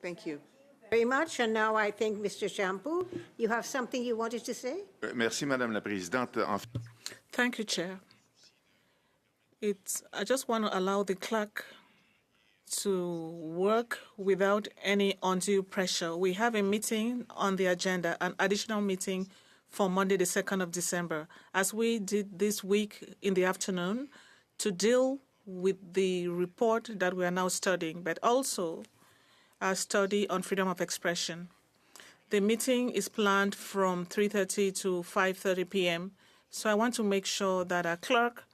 Thank you. Very much. And now I think, Mr. Champoux, you have something you wanted to say? Merci, Madame la Présidente. Thank you, Chair. I just want to allow the clerk to work without any undue pressure. We have a meeting on the agenda, an additional meeting for Monday, the 2nd of December, as we did this week in the afternoon, to deal with the report that we are now studying, but also our study on freedom of expression. The meeting is planned from 3:30 to 5:30 p.m., so I want to make sure that our clerk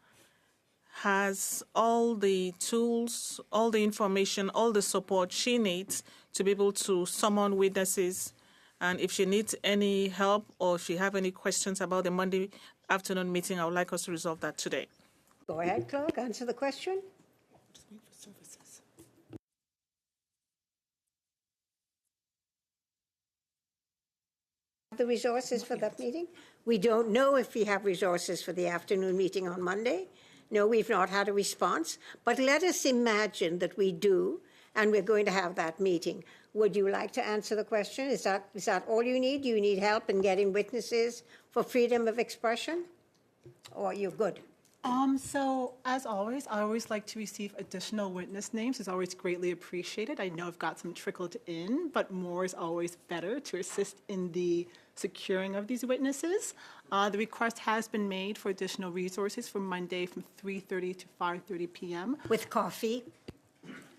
has all the tools, all the information, all the support she needs to be able to summon witnesses. And if she needs any help or if she have any questions about the Monday afternoon meeting, I would like us to resolve that today. Go ahead, clerk, answer the question. The resources for that meeting? We don't know if we have resources for the afternoon meeting on Monday. No, we've not had a response. But let us imagine that we do, and we're going to have that meeting. Would you like to answer the question? Is that all you need? Do you need help in getting witnesses for freedom of expression? Or are you good? So, as always, I always like to receive additional witness names. It's always greatly appreciated. I know I've got some trickled in, but more is always better to assist in the securing of these witnesses. The request has been made for additional resources for Monday from 3:30 to 5:30 p.m. With coffee?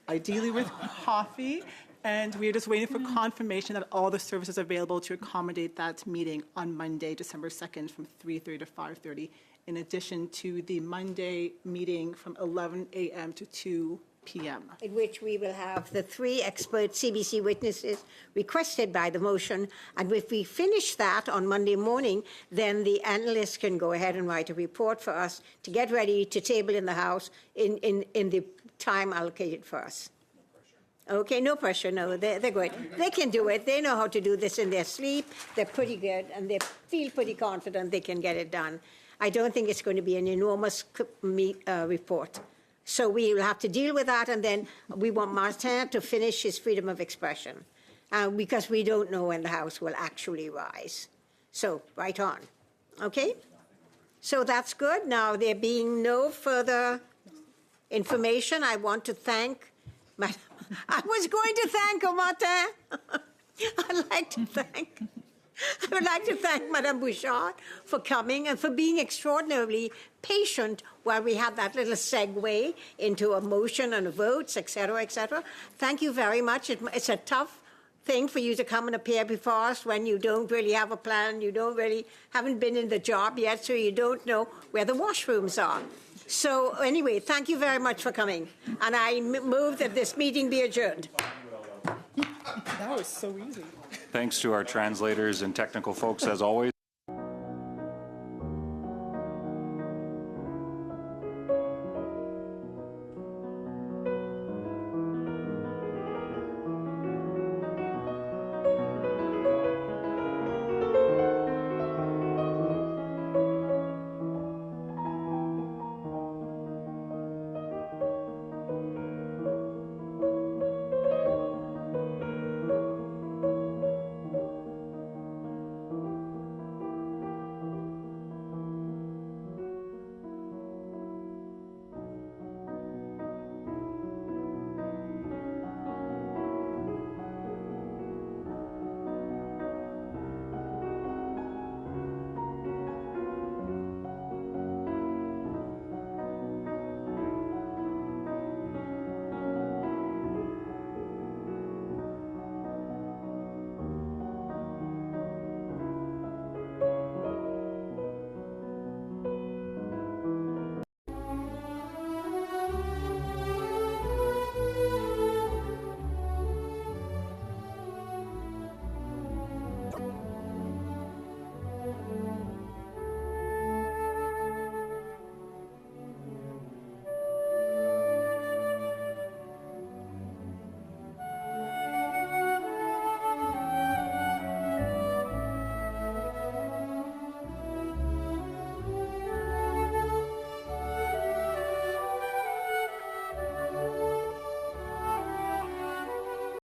Ideally with coffee. And we're just waiting for confirmation that all the services are available to accommodate that meeting on Monday, December 2nd from 3:30 to 5:30, in addition to the Monday meeting from 11 a.m. to 2 p.m. In which we will have the 3 expert CBC witnesses requested by the motion. And if we finish that on Monday morning, then the analysts can go ahead and write a report for us to get ready to table in the House in the time allocated for us. Okay, no pressure, no, they're good. They can do it. They know how to do this in their sleep. They're pretty good, and they feel pretty confident they can get it done. I don't think it's going to be an enormous report. So we will have to deal with that, and then we want Martin to finish his freedom of expression, because we don't know when the House will actually rise. So, right on. Okay? So that's good. Now, there being no further information, I want to thank I was going to thank Martin. I would like to thank Madame Bouchard for coming and for being extraordinarily patient while we had that little segue into a motion and a votes, et cetera, et cetera. Thank you very much. It's a tough thing for you to come and appear before us when you don't really have a plan, haven't been in the job yet, so you don't know where the washrooms are. So anyway, thank you very much for coming. And I move that this meeting be adjourned. That was so easy. Thanks to our translators and technical folks, as always.